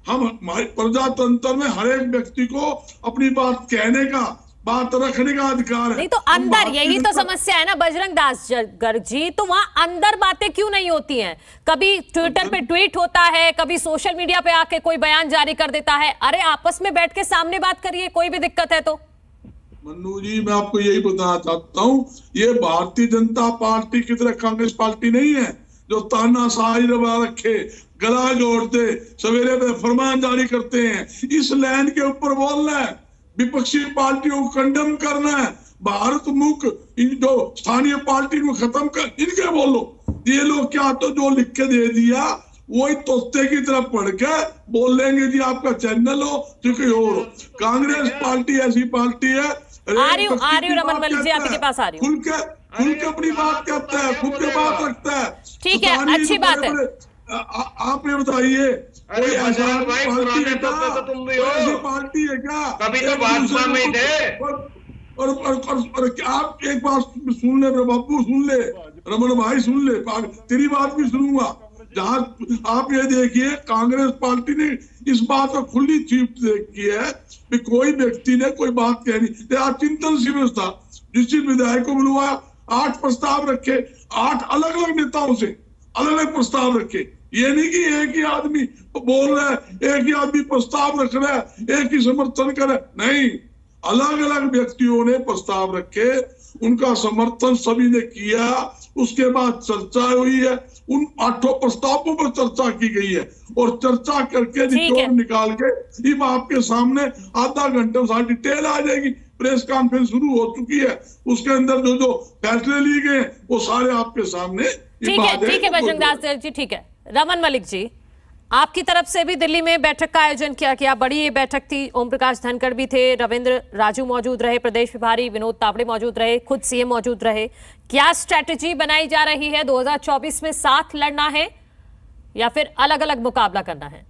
हम हमारे प्रजातंत्र में हर एक व्यक्ति को अपनी बात कहने का, बात रखने का अधिकार है। नहीं तो अंदर यही तो समस्या है ना बजरंग दास गर्ग जी, तो वहां अंदर बातें क्यों नहीं होती हैं? कभी ट्विटर पे ट्वीट होता है, कभी सोशल मीडिया पे आके कोई बयान जारी कर देता है। अरे आपस में बैठ के सामने बात करिए, कोई भी दिक्कत है तो। मन्नू जी, मैं आपको यही बताना चाहता हूँ, ये भारतीय जनता पार्टी की तरह कांग्रेस पार्टी नहीं है जो तानाशाही दबा रखे, गला जोड़ते, सवेरे पे फरमान जारी करते हैं। इस लाइन के ऊपर बोलना है, विपक्षी पार्टियों को कंडेम करना है, भारत मुख इन जो स्थानीय पार्टी को खत्म कर, इनके बोलो। ये लोग क्या तो जो लिख के दे दिया वही तोते की तरफ पढ़ के बोल लेंगे जी आपका चैनल हो तो कोई और हो। कांग्रेस पार्टी ऐसी पार्टी है, आ रही हूँ रमन मलिक जी, आपके पास आ रही हूँ। खुल के अपनी बात कहता है, खुद के बात रखता है। ठीक है, अच्छी बात है। आप ये बताइए, अरे बजरंग भाई पुराने तौर पे तो तुम भी हो, ऐसी पार्टी है क्या? कभी तो भाजपा में ही थे। और आप एक बात सुन ले बाबू, सुन ले रमन भाई, सुन ले, तेरी बात भी सुनूंगा। जहां आप ये देखिए, कांग्रेस पार्टी ने इस बात को खुली चीप की है कि कोई व्यक्ति ने कोई बात कहनी। चिंतन शिविर था, जिस विधायक को बुलवाया, 8 प्रस्ताव रखे, 8 अलग अलग नेताओं से अलग अलग प्रस्ताव रखे। ये नहीं कि एक ही आदमी बोल रहा है, एक ही आदमी प्रस्ताव रख रहा है, एक ही समर्थन कर रहा है, नहीं, अलग अलग व्यक्तियों ने प्रस्ताव रखे, उनका समर्थन सभी ने किया। उसके बाद चर्चा हुई है, उन 8 प्रस्तावों पर चर्चा की गई है और चर्चा करके निचोड़ निकाल के अब आपके सामने आधा घंटा सा डिटेल आ जाएगी। प्रेस कॉन्फ्रेंस शुरू हो चुकी है, उसके अंदर जो जो फैसले लिए गए वो सारे आपके सामने। ठीक है बजरंग दास जी, ठीक है। रमन मलिक जी, आपकी तरफ से भी दिल्ली में बैठक का आयोजन किया गया, बड़ी ये बैठक थी। ओम प्रकाश धनखड़ भी थे, रविंद्र राजू मौजूद रहे, प्रदेश प्रभारी विनोद तावड़े मौजूद रहे, खुद सीएम मौजूद रहे। क्या स्ट्रैटेजी बनाई जा रही है? 2024 में साथ लड़ना है या फिर अलग अलग मुकाबला करना है?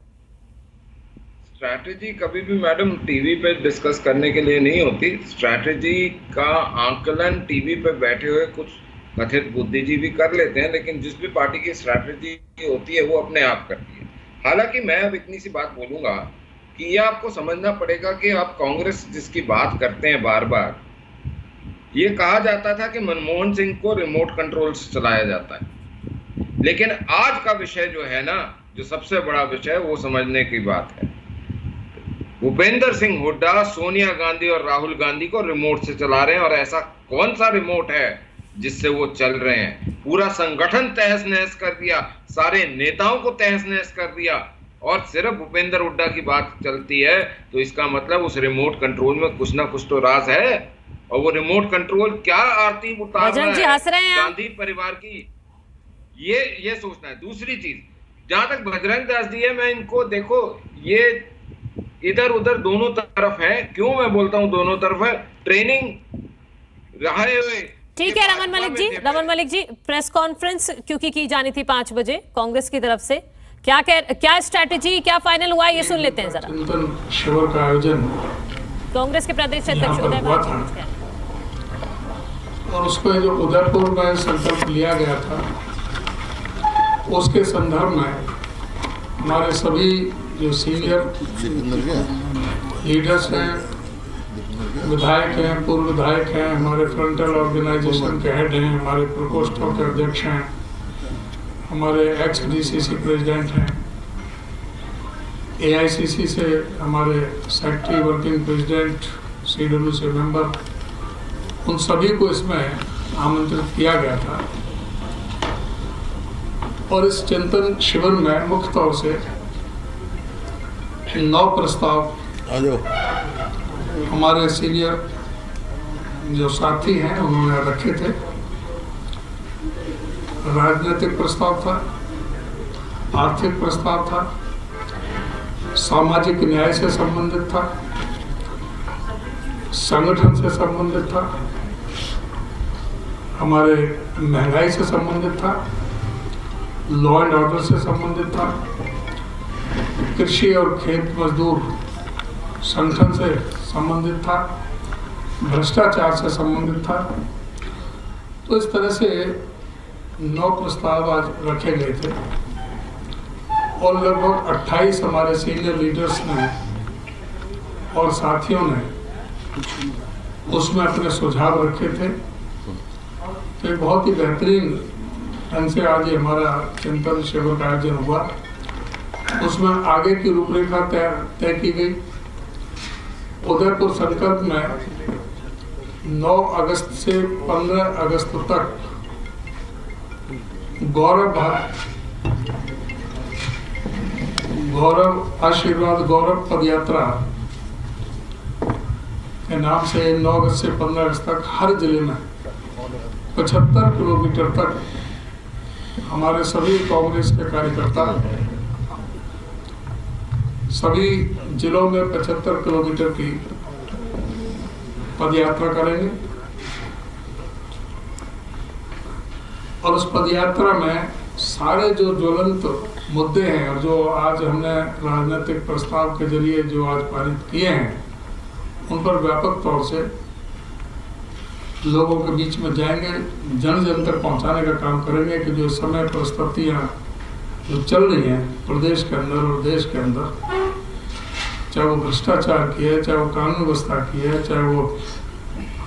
स्ट्रैटेजी कभी भी मैडम टीवी पे डिस्कस करने के लिए नहीं होती। स्ट्रैटेजी का आंकलन टीवी पे बैठे हुए कुछ कथित बुद्धिजीवी कर लेते हैं, लेकिन जिस भी पार्टी की स्ट्रैटेजी होती है वो अपने आप करती है। हालांकि मैं अब इतनी सी बात बोलूंगा कि ये आपको समझना पड़ेगा कि आप कांग्रेस जिसकी बात करते हैं बार बार, ये कहा जाता था कि मनमोहन सिंह को रिमोट कंट्रोल से चलाया जाता है, लेकिन आज का विषय जो है ना, जो सबसे बड़ा विषय, वो समझने की बात है। भूपेंद्र सिंह हुड्डा सोनिया गांधी और राहुल गांधी को रिमोट से चला रहे हैं, और ऐसा कौन सा रिमोट है जिससे वो चल रहे हैं? पूरा संगठन तहस नहस कर दिया, सारे नेताओं को तहस नहस कर दिया, और सिर्फ भूपेंद्र हुड्डा की बात चलती है, तो इसका मतलब उस रिमोट कंट्रोल में कुछ ना कुछ तो राज है। और वो रिमोट कंट्रोल क्या आरती उतार रहा है गांधी परिवार की, ये सोचना है। दूसरी चीज, जहां तक बजरंग दास जी है, मैं इनको देखो, ये इधर उधर दोनों तरफ है। क्यों मैं बोलता हूं दोनों तरफ है? ट्रेनिंग रहे हुए। ठीक है रमन मलिक जी, प्रेस कॉन्फ्रेंस क्योंकि की जानी थी 5 बजे कांग्रेस की तरफ से, क्या स्ट्रैटेजी, क्या फाइनल हुआ, ये सुन लेते हैं जरा। चिंतन शिविर का आयोजन कांग्रेस के प्रदेश अध्यक्ष उदय और उसको जो उदयपुर में संकल्प लिया गया था, उसके संदर्भ में हमारे सभी जो सीनियर लीडर्स हैं, विधायक हैं, पूर्व विधायक हैं, हमारे फ्रंटल ऑर्गेनाइजेशन के हेड हैं, हमारे प्रकोष्ठों के अध्यक्ष हैं, हमारे एक्स डीसीसी प्रेसिडेंट हैं, एआईसीसी से हमारे secretary working president, CWC member, उन सभी को इसमें आमंत्रित किया गया था। और इस चिंतन शिविर में मुख्य तौर से 9 प्रस्ताव हमारे सीनियर जो साथी हैं उन्होंने रखे थे। राजनीतिक प्रस्ताव था, आर्थिक प्रस्ताव था, सामाजिक न्याय से संबंधित था, संगठन से संबंधित था, हमारे महंगाई से संबंधित था, लॉ एंड ऑर्डर से संबंधित था, कृषि और खेत मजदूर संगठन से संबंधित था, भ्रष्टाचार से संबंधित था। तो इस तरह से 9 प्रस्ताव आज रखे गए थे और लगभग 28 हमारे सीनियर लीडर्स ने और साथियों ने उसमें अपने सुझाव रखे थे। तो बहुत ही बेहतरीन ढंग से आज ये हमारा चिंतन शिविर का आयोजन हुआ। उसमें आगे की रूपरेखा तय की गई। उदयपुर संकल्प में 9 अगस्त से 15 अगस्त तक गौरव आशीर्वाद गौरव पद यात्रा के नाम से 9 अगस्त से 15 अगस्त तक हर जिले में 75 किलोमीटर तक हमारे सभी कांग्रेस के कार्यकर्ता सभी जिलों में 75 किलोमीटर की पदयात्रा करेंगे और उस पदयात्रा में सारे जो ज्वलंत मुद्दे हैं और जो आज हमने राजनीतिक प्रस्ताव के जरिए जो आज पारित किए हैं उन पर व्यापक तौर से लोगों के बीच में जाएंगे, जन जन तक पहुंचाने का काम करेंगे कि जो समय परिस्थितियां जो चल रही हैं प्रदेश के अंदर और देश के अंदर, चाहे वो भ्रष्टाचार की है, चाहे वो कानून व्यवस्था की है, चाहे वो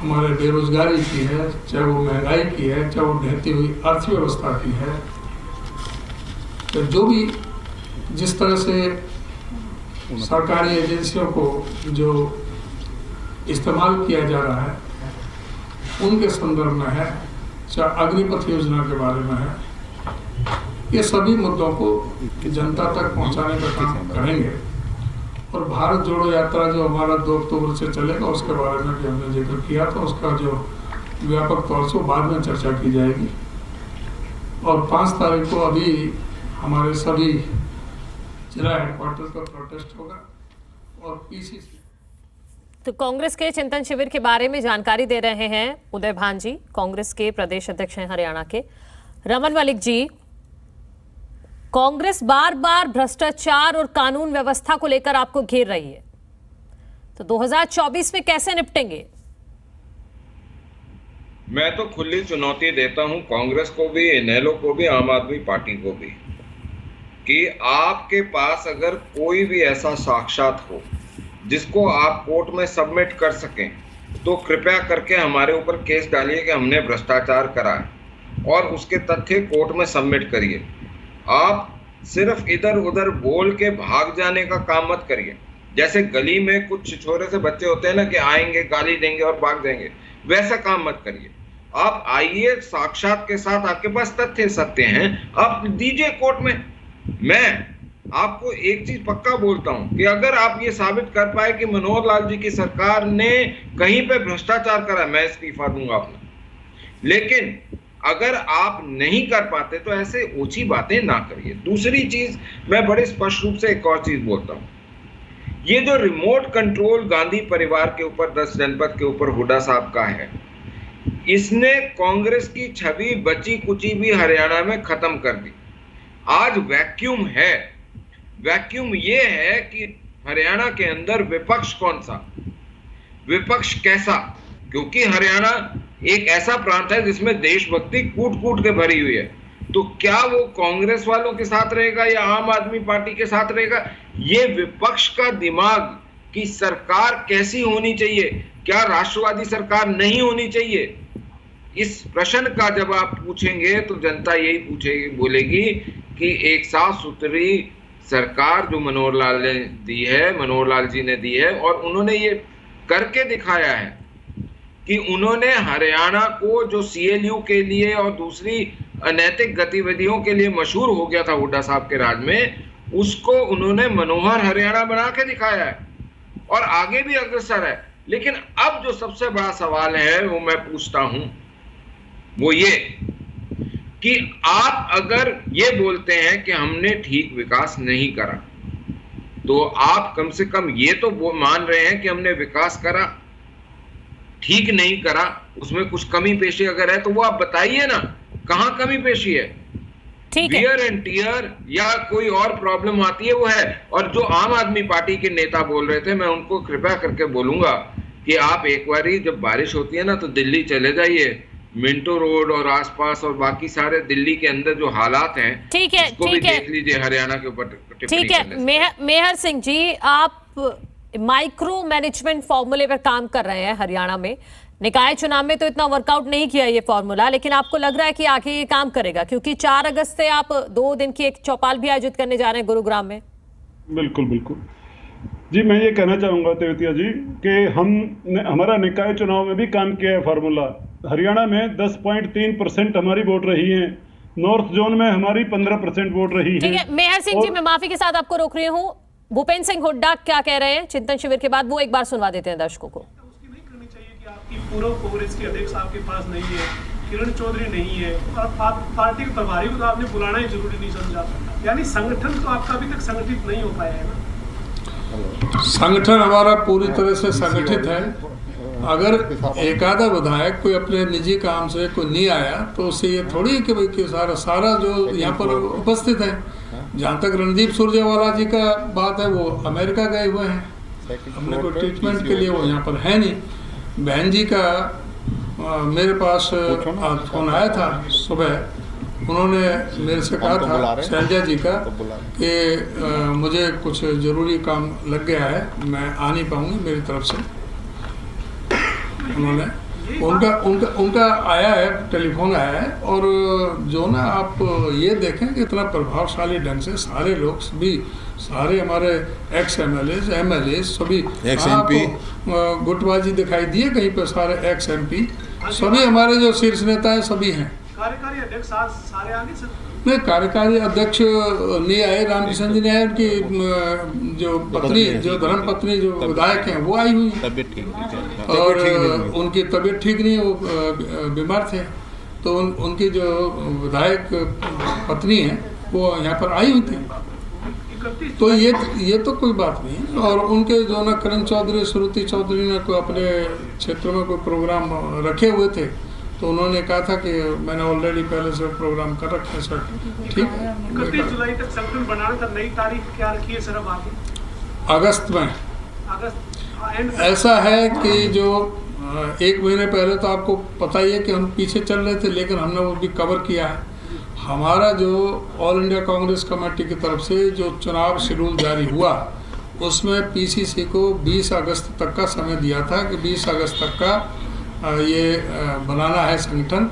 हमारे बेरोजगारी की है, चाहे वो महंगाई की है, चाहे वो ढहती हुई अर्थव्यवस्था की है, तो जो भी जिस तरह से सरकारी एजेंसियों को जो इस्तेमाल किया जा रहा है उनके संदर्भ में है, चाहे अग्निपथ योजना के बारे में है, ये सभी मुद्दों को जनता तक पहुंचाने का काम करेंगे। और भारत जोड़ो यात्रा जो हमारा 2 अक्टूबर से चलेगा उसके बारे में भी हमने जिक्र किया था, उसका जो व्यापक तौर से बाद में चर्चा की जाएगी। और 5 तारीख को अभी हमारे सभी जिला हेडक्वार्टर पर प्रोटेस्ट होगा और पीसीसी। तो कांग्रेस के चिंतन शिविर के बारे में जानकारी दे रहे हैं उदय भान जी, कांग्रेस के प्रदेश अध्यक्ष हैं हरियाणा के। रमन मलिक जी, कांग्रेस बार बार भ्रष्टाचार और कानून व्यवस्था को लेकर आपको घेर रही है, तो 2024 में कैसे निपटेंगे? मैं तो खुली चुनौती देता हूं कांग्रेस को भी, इनेलो को भी, आम आदमी पार्टी को भी, कि आपके पास अगर कोई भी ऐसा साक्ष्यात हो जिसको आप कोर्ट में सबमिट कर सकें तो कृपया करके हमारे ऊपर केस डालिए कि हमने भ्रष्टाचार करा है और उसके तथ्य कोर्ट में सबमिट करिए। आप सिर्फ इधर उधर बोल के भाग जाने का काम मत करिए। जैसे गली में कुछ छिछोरे से बच्चे होते हैं ना कि आएंगे, गाली देंगे और भाग जाएंगे, वैसा काम मत करिए। आप आइए, साक्षात के साथ आपके पास तथ्य सत्य हैं, आप दीजिए कोर्ट में। मैं आपको एक चीज पक्का बोलता हूं कि अगर आप ये साबित कर पाए कि मनोहर लाल जी की सरकार ने कहीं पे भ्रष्टाचार करा, मैं इस्तीफा दूंगा अपना। लेकिन अगर आप नहीं कर पाते तो ऐसे ऊंची बातें ना करिए। दूसरी चीज, मैं बड़े स्पष्ट रूप से एक और चीज बोलता हूं, ये जो रिमोट कंट्रोल गांधी परिवार के ऊपर 10 जनपद के ऊपर हुड्डा साहब का है, इसने कांग्रेस की छवि बची कुची भी हरियाणा में खत्म कर दी। आज वैक्यूम है। वैक्यूम ये है कि हरियाणा के अंदर विपक्ष कौन सा, विपक्ष कैसा, क्योंकि हरियाणा एक ऐसा प्रांत है जिसमें देशभक्ति कूट कूट के भरी हुई है। तो क्या वो कांग्रेस वालों के साथ रहेगा या आम आदमी पार्टी के साथ रहेगा? ये विपक्ष का दिमाग कि सरकार कैसी होनी चाहिए, क्या राष्ट्रवादी सरकार नहीं होनी चाहिए, इस प्रश्न का जब आप पूछेंगे तो जनता यही पूछेगी, बोलेगी कि एक साफ सुथरी सरकार जो मनोहर लाल ने दी है, मनोहर लाल जी ने दी है, और उन्होंने ये करके दिखाया है कि उन्होंने हरियाणा को जो सीएलयू के लिए और दूसरी अनैतिक गतिविधियों के लिए मशहूर हो गया था हुड्डा साहब के राज में, उसको उन्होंने मनोहर हरियाणा बना के दिखाया है और आगे भी अग्रसर है। लेकिन अब जो सबसे बड़ा सवाल है वो मैं पूछता हूं, वो ये कि आप अगर ये बोलते हैं कि हमने ठीक विकास नहीं करा, तो आप कम से कम ये तो वो मान रहे हैं कि हमने विकास करा, ठीक नहीं करा, उसमें कुछ कमी पेशी अगर है तो वो आप बताइए ना, कहां कमी पेशी है। वियर एंड टीयर या कोई और प्रॉब्लम आती है वो है। और जो आम आदमी पार्टी के नेता बोल रहे थे, मैं उनको कृपया करके बोलूंगा कि आप एक बारी जब बारिश होती है ना तो दिल्ली चले जाइए, मिंटो रोड और आसपास और बाकी सारे दिल्ली के अंदर जो हालात हैं, ठीक है, उसको भी देख लीजिए हरियाणा के ऊपर। ठीक है मेहर सिंह जी, आप माइक्रो मैनेजमेंट फॉर्मूले पर काम कर रहे हैं हरियाणा में। निकाय चुनाव में तो इतना वर्कआउट नहीं किया ये फॉर्मूला, लेकिन आपको लग रहा है कि आगे ये काम करेगा, क्योंकि 4 अगस्त से आप 2 दिन की एक चौपाल भी आयोजित करने जा रहे हैं गुरुग्राम में। बिल्कुल बिल्कुल जी, मैं ये कहना चाहूंगा तेवतिया जी कि हमारा निकाय चुनाव में भी काम किया है फार्मूला। हरियाणा में 10.3% हमारी वोट रही है, नॉर्थ जोन में हमारी 15% वोट रही है। ठीक है मेहर सिंह जी, मैं माफी के साथ आपको रोक रही हूँ। भूपेंद्र सिंह हुड्डा क्या कह रहे हैं चिंतन शिविर के बाद, वो एक बार सुनवा देते हैं दर्शकों को। पूर्व कांग्रेस के अध्यक्ष आपके पास नहीं है, किरण चौधरी नहीं है, और पार्टी के प्रभारी को तो आपने बुलाना ही जरूरी नहीं समझा, यानी संगठन तो आपका अभी तक संगठित नहीं हो पाया है ना? संगठन हमारा पूरी तरह से संगठित है। अगर एक आधा विधायक कोई अपने निजी काम से कोई नहीं आया तो उससे ये थोड़ी है कि भाई कि सारा जो यहाँ पर उपस्थित है। जहाँ तक रणदीप सुरजेवाला जी का बात है, वो अमेरिका गए हुए हैं अपने को ट्रीटमेंट के लिए, वो यहाँ पर है नहीं। बहन जी का मेरे पास फोन आया था सुबह, उन्होंने मेरे से कहा था शैलजा जी का कि मुझे कुछ ज़रूरी काम लग गया है, मैं आ नहीं पाऊँगी मेरी तरफ से। उन्होंने उनका आया है, टेलीफोन आया है। और जो ना आप ये देखें कि इतना प्रभावशाली ढंग से सारे लोग सभी सारे हमारे एक्स एमएलए सभी गुटबाजी दिखाई दिए कहीं पर, सारे एक्स MP सभी हमारे जो शीर्ष नेता हैं सभी हैं। कार्यकारी अध्यक्ष सारे आगे सर? नहीं, कार्यकारी अध्यक्ष नहीं आए, रामकिशन जी ने आए, उनकी जो पत्नी जो धर्म पत्नी जो विधायक हैं वो आई हुई, और उनकी तबीयत ठीक नहीं है, वो बीमार थे, तो उनकी जो विधायक पत्नी है वो यहाँ पर आई हुई थी। तो ये तो कोई बात नहीं है। और उनके जो ना करण चौधरी श्रुति चौधरी ने कोई अपने क्षेत्र में कोई प्रोग्राम रखे हुए थे, तो उन्होंने कहा था कि मैंने ऑलरेडी पहले से प्रोग्राम कर रखे हैं सर। ठीक है, 31 जुलाई तक संगठन बनाना था, नई तारीख क्या रखी है सर अब आगे? अगस्त में। ऐसा है कि जो 1 महीने पहले तो आपको पता ही है कि हम पीछे चल रहे थे, लेकिन हमने वो भी कवर किया है। हमारा जो ऑल इंडिया कांग्रेस कमेटी की तरफ से जो चुनाव शेड्यूल जारी हुआ, उसमें PCC को 20 अगस्त तक का समय दिया था कि 20 अगस्त तक का ये बनाना है संगठन।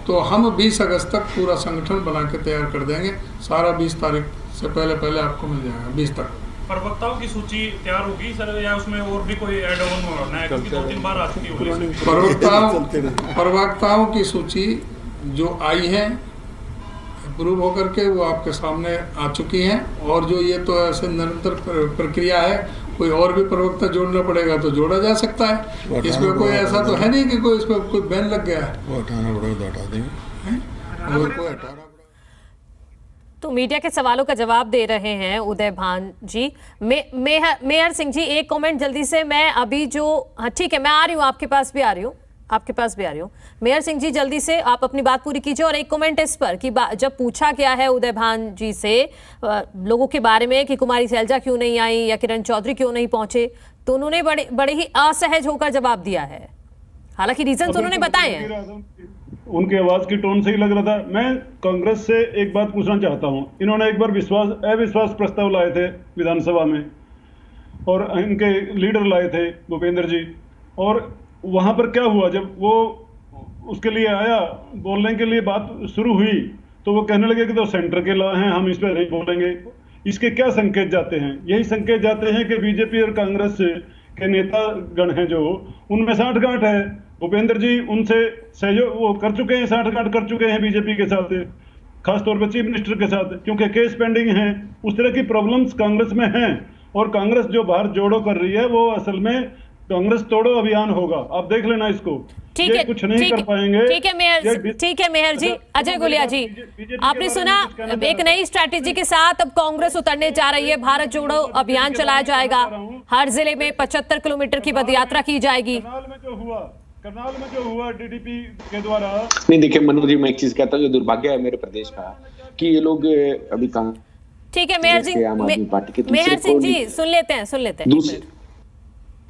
तो हम 20 अगस्त तक पूरा संगठन बना के तैयार कर देंगे, सारा 20 तारीख से पहले आपको मिल जाएगा। 20 तक प्रवक्ताओं की सूची तैयार होगी सर, या उसमें और भी कोई ऐड ऑन होना है? क्योंकि 2-3 बार आ चुकी होगी प्रवक्ताओं की सूची जो आई है अप्रूव होकर के वो आपके सामने आ चुकी हैं। और जो ये तो ऐसे निरंतर प्रक्रिया है, कोई और भी प्रवक्ता जोड़ना पड़ेगा तो जोड़ा जा सकता है। इसमें कोई ऐसा तो है नहीं कि कोई इसमें कोई बैन लग गया है। वो हटाना पड़ेगा तो हटा देंगे। तो मीडिया के सवालों का जवाब दे रहे हैं उदय भान जी। मेहर सिंह जी, एक कमेंट जल्दी से। मैं अभी जो ठीक है, मैं आ रही हूँ, आपके पास भी आ रही हूँ। मेहर सिंह जी, जल्दी से आप अपनी बात पूरी कीजिए। और एक कमेंट इस पर कि जब पूछा गया है उदय भान जी से लोगों के बारे में कि कुमारी शैलजा क्यों नहीं आई या किरण चौधरी क्यों नहीं पहुंचे, तो उन्होंने बड़े ही असहज होकर जवाब दिया है। हालांकि रीजन उन्होंने बताए हैं। उनकी आवाज की टोन से ही लग रहा था। मैं कांग्रेस से एक बात पूछना चाहता हूं। इन्होंने एक बार अविश्वास प्रस्ताव लाए थे विधानसभा में, और इनके लीडर लाए थे भूपेंद्र जी, और वहां पर क्या हुआ, जब वो उसके लिए आया बोलने के लिए बात शुरू हुई, तो वो कहने लगे कि तो सेंटर के ला हैं, हम इस पर नहीं बोलेंगे। इसके क्या संकेत जाते हैं? यही संकेत जाते हैं कि बीजेपी और कांग्रेस के नेता गण हैं जो, उनमें साठगांठ है। भूपेंद्र जी उनसे सहयोग वो कर चुके हैं, साठगांठ कर चुके हैं बीजेपी के साथ, खासतौर पर चीफ मिनिस्टर के साथ, क्योंकि केस पेंडिंग है। उस तरह की प्रॉब्लम्स कांग्रेस में हैं, और कांग्रेस जो भारत जोड़ो कर रही है वो असल में कांग्रेस तोड़ो अभियान होगा। आप देख लेना इसको। ठीक है, कुछ नहीं कर पाएंगे। ठीक है मेहर जी। अजय गोलिया जी, आपने सुना, एक नई स्ट्रैटेजी के साथ अब कांग्रेस उतरने जा रही है। भारत जोड़ो अभियान चलाया जाएगा, हर जिले में 75 किलोमीटर की पदयात्रा की जाएगी। करनाल में जो हुआ DDP के द्वारा। नहीं, देखिए मनोज जी, मैं एक चीज कहता हूँ, जो दुर्भाग्य है मेरे प्रदेश का कि ये लोग अभी ठीक है मेहर सिंह जी, सुन लेते हैं।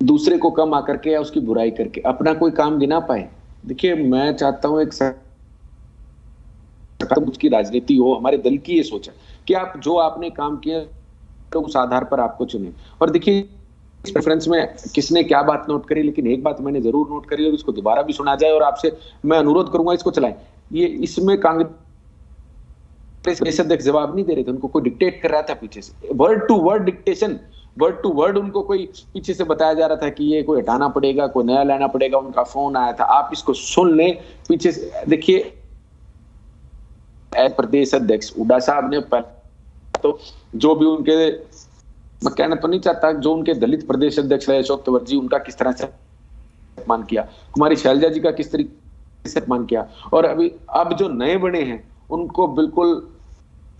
दूसरे को कम आकर के या उसकी बुराई करके अपना कोई काम गिना पाए। देखिए, मैं चाहता हूं एक उसकी राजनीति हो। हमारे दल की ये सोच है कि आप जो आपने काम किया तो उस आधार पर आपको चुने। और देखिए, इस प्रेफरेंस में किसने क्या बात नोट करी, लेकिन एक बात मैंने जरूर नोट करी और उसको दोबारा भी सुना जाए, और आपसे मैं अनुरोध करूंगा इसको चलाएं। ये इसमें कांग्रेस अध्यक्ष जवाब नहीं दे रहे थे, उनको कोई डिक्टेट कर रहा था पीछे से, word to word dictation, word to word उनको कोई पीछे से बताया जा रहा था कि ये कोई हटाना पड़ेगा, कोई नया लाना पड़ेगा। उनका फोन आया था, आप इसको सुन लें पीछे से। देखिए, प्रदेश अध्यक्ष हुड्डा साहब ने तो जो भी उनके, मैं कहना तो नहीं चाहता, जो उनके दलित प्रदेश अध्यक्ष रहे अशोक तंवर जी, उनका किस तरह से अपमान किया, कुमारी शैलजा जी का किस तरीके से अपमान किया, और अब जो नए बने हैं उनको बिल्कुल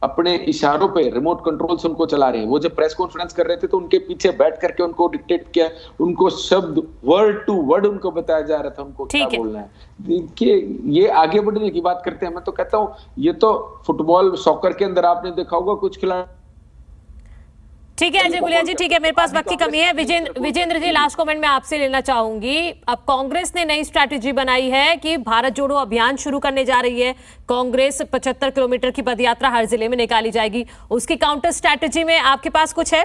अपने इशारों पे रिमोट कंट्रोल से उनको चला रहे हैं। वो जब प्रेस कॉन्फ्रेंस कर रहे थे तो उनके पीछे बैठ करके उनको डिक्टेट किया, उनको शब्द वर्ड टू वर्ड उनको बताया जा रहा था उनको क्या बोलना है। देखिए ये आगे बढ़ने की बात करते हैं, मैं तो कहता हूँ ये तो फुटबॉल सॉकर के अंदर आपने देखा होगा कुछ खिलाड़ी। ठीक है अजय गुलिया जी, ठीक है, मेरे पास वक्त की कमी है। विजेंद्र जी, लास्ट कमेंट मैं आपसे लेना चाहूंगी। अब कांग्रेस ने नई स्ट्रैटेजी बनाई है कि भारत जोड़ो अभियान शुरू करने जा रही है। कांग्रेस 75 किलोमीटर की पदयात्रा हर जिले में निकाली जाएगी, उसकी काउंटर स्ट्रैटेजी में आपके पास कुछ है?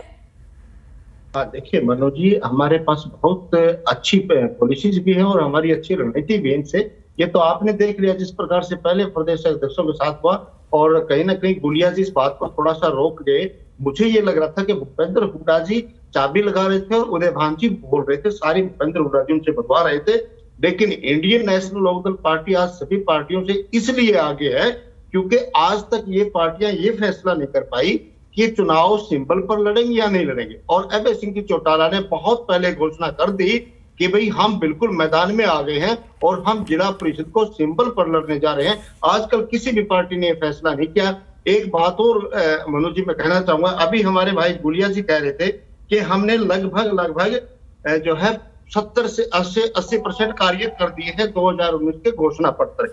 देखिए मनोज जी, हमारे पास बहुत अच्छी पॉलिसीज भी है और हमारी अच्छी रणनीति भी है। इनसे ये तो आपने देख लिया जिस प्रकार से पहले प्रदेश अध्यक्षों के साथ हुआ, और कहीं ना कहीं गुलिया जी इस बात को थोड़ा सा रोक गए। मुझे ये लग रहा था कि भूपेंद्र हुड्डा जी चाबी लगा रहे थे और उदय भान जी बोल रहे थे, सारी भूपेंद्र हुड्डा जी उनसे बतवा रहे थे। लेकिन इंडियन नेशनल लोकदल पार्टी आज सभी पार्टियों से इसलिए आगे है क्योंकि आज तक ये पार्टियां ये फैसला नहीं कर पाई कि चुनाव सिंबल पर लड़ेंगे या नहीं लड़ेंगे। और अभय सिंह की चौटाला ने बहुत पहले घोषणा कर दी कि भाई हम बिल्कुल मैदान में आ गए हैं और हम जिला परिषद को सिंबल पर लड़ने जा रहे हैं। आजकल किसी भी पार्टी ने यह फैसला नहीं किया। एक बात और मनोज जी मैं कहना चाहूंगा, अभी हमारे भाई गुलिया जी कह रहे थे कि हमने लगभग जो है 70 से 80% कार्य कर दिए हैं 2019 के घोषणा पत्र।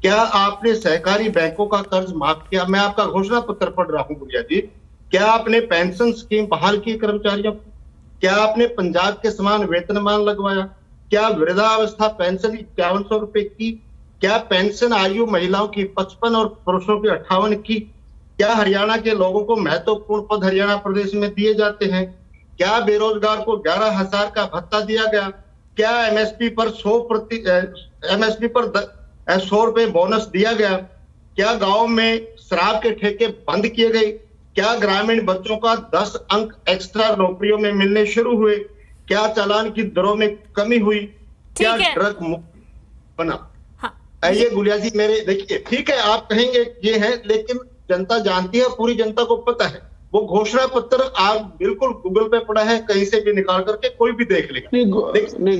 क्या आपने सहकारी बैंकों का कर्ज माफ किया? मैं आपका घोषणा पत्र पढ़ रहा हूँ गुलिया जी। क्या आपने पेंशन स्कीम बहाल की कर्मचारियों? क्या आपने पंजाब के समान वेतनमान लगवाया? क्या वृद्धावस्था पेंशन 5100 रुपए की? क्या पेंशन आयु महिलाओं की 55 और पुरुषों की 58 की? क्या हरियाणा के लोगों को महत्वपूर्ण पद हरियाणा प्रदेश में दिए जाते हैं? क्या बेरोजगार को 11,000 का भत्ता दिया गया? क्या एमएसपी पर 100 रुपए बोनस दिया गया? क्या गांव में शराब के ठेके बंद किए गए? क्या ग्रामीण बच्चों का 10 अंक एक्स्ट्रा नौकरियों में मिलने शुरू हुए? क्या चालान की दरों में कमी हुई? क्या ड्रग मुक्त बना? ये गुलिया जी मेरे देखिए, ठीक है आप कहेंगे ये है, लेकिन जनता जानती है, पूरी जनता को पता है। वो घोषणा पत्र आप बिल्कुल गूगल पे पड़ा है, कहीं से भी निकाल करके कोई भी देख लेगा। नहीं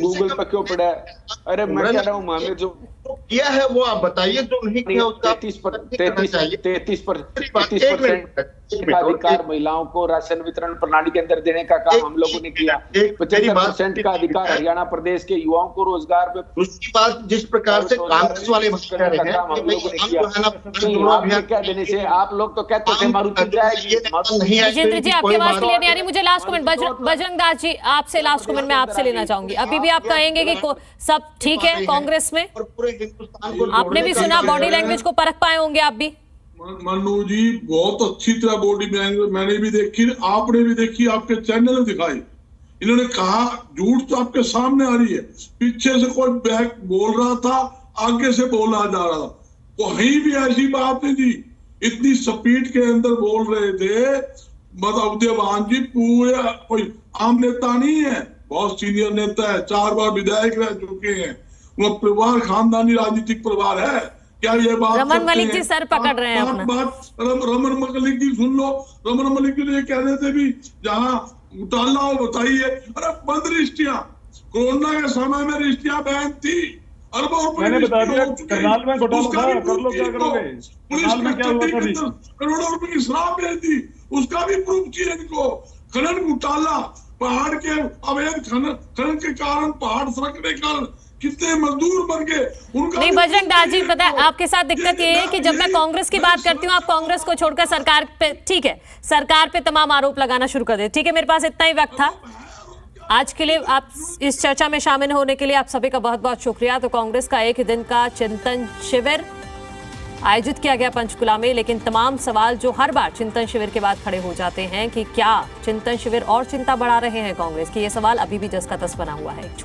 गूगल पे क्यों पड़ा है? अरे मैं कह रहा हूँ मामले जो किया है वो आप बताइए, जो नहीं किया उसका 33% अधिकार महिलाओं को राशन वितरण प्रणाली के अंदर देने का काम हम लोगों ने किया। 75% का अधिकार हरियाणा प्रदेश के युवाओं को रोजगार पे, उसकी बात जिस प्रकार से कांग्रेस वाले क्या देने से आप लोग तो कहते थे मारुति जाएगी। विजेंद्र जी आपकी आवाज क्लियर नहीं आ रही। मुझे लास्ट कमेंट बजरंग दास जी आपसे लास्ट कमेंट मैं आपसे लेना चाहूंगी। अभी भी आप कहेंगे कि सब ठीक है कांग्रेस में? आपने भी सुना, बॉडी लैंग्वेज को परख पाए होंगे आप भी। मनु जी बहुत अच्छी तरह बॉडी लैंग्वेज मैंने भी देखी, आपने भी देखी, आपके चैनल में दिखाई। इन्होंने कहा झूठ तो आपके सामने आ रही है, पीछे से कोई बैक बोल रहा था, आगे से बोला जा रहा था, कहीं भी ऐसी बात नहीं थी। इतनी स्पीड के अंदर बोल रहे थे, मतलब उदय भान जी पूरे कोई आम नेता नहीं है, बहुत सीनियर नेता है, 4 बार विधायक रह चुके हैं, वो परिवार खानदानी राजनीतिक परिवार है। क्या ये बात रमन मलिक जी सर पकड़ रहे हैं अपना बात रमन मलिक जी सुन लो। रमन मलिक जी ये कह रहे थे भी जहाँ घोटाला हो बताइए। अरे बंद रजिस्ट्रियां, कोरोना के समय में रजिस्ट्रियां बैन थी, अरबों मैंने बता दिया करनाल में घोटाला था, कर लो क्या करोगे? पुलिस में करोड़ों रुपए की शराब भेज दी, उसका भी प्रूफ चाहिए इनको। खनन घोटाला, पहाड़ के अवैध खनन के कारण, पहाड़ सरकने के कारण कितने मजदूर मर गए, उनका नहीं। बजरंग दास जी पता है आपके साथ दिक्कत ये है कि जब मैं कांग्रेस की बात करती हूँ आप कांग्रेस को छोड़कर सरकार पे, ठीक है, सरकार पे तमाम आरोप लगाना शुरू कर दे। ठीक है, मेरे पास इतना ही वक्त था आज के लिए। आप इस चर्चा में शामिल होने के लिए आप सभी का बहुत बहुत शुक्रिया। तो कांग्रेस का एक दिन का चिंतन शिविर आयोजित किया गया पंचकुला में, लेकिन तमाम सवाल जो हर बार चिंतन शिविर के बाद खड़े हो जाते हैं कि क्या चिंतन शिविर और चिंता बढ़ा रहे हैं कांग्रेस की, ये सवाल अभी भी जस का तस बना हुआ है।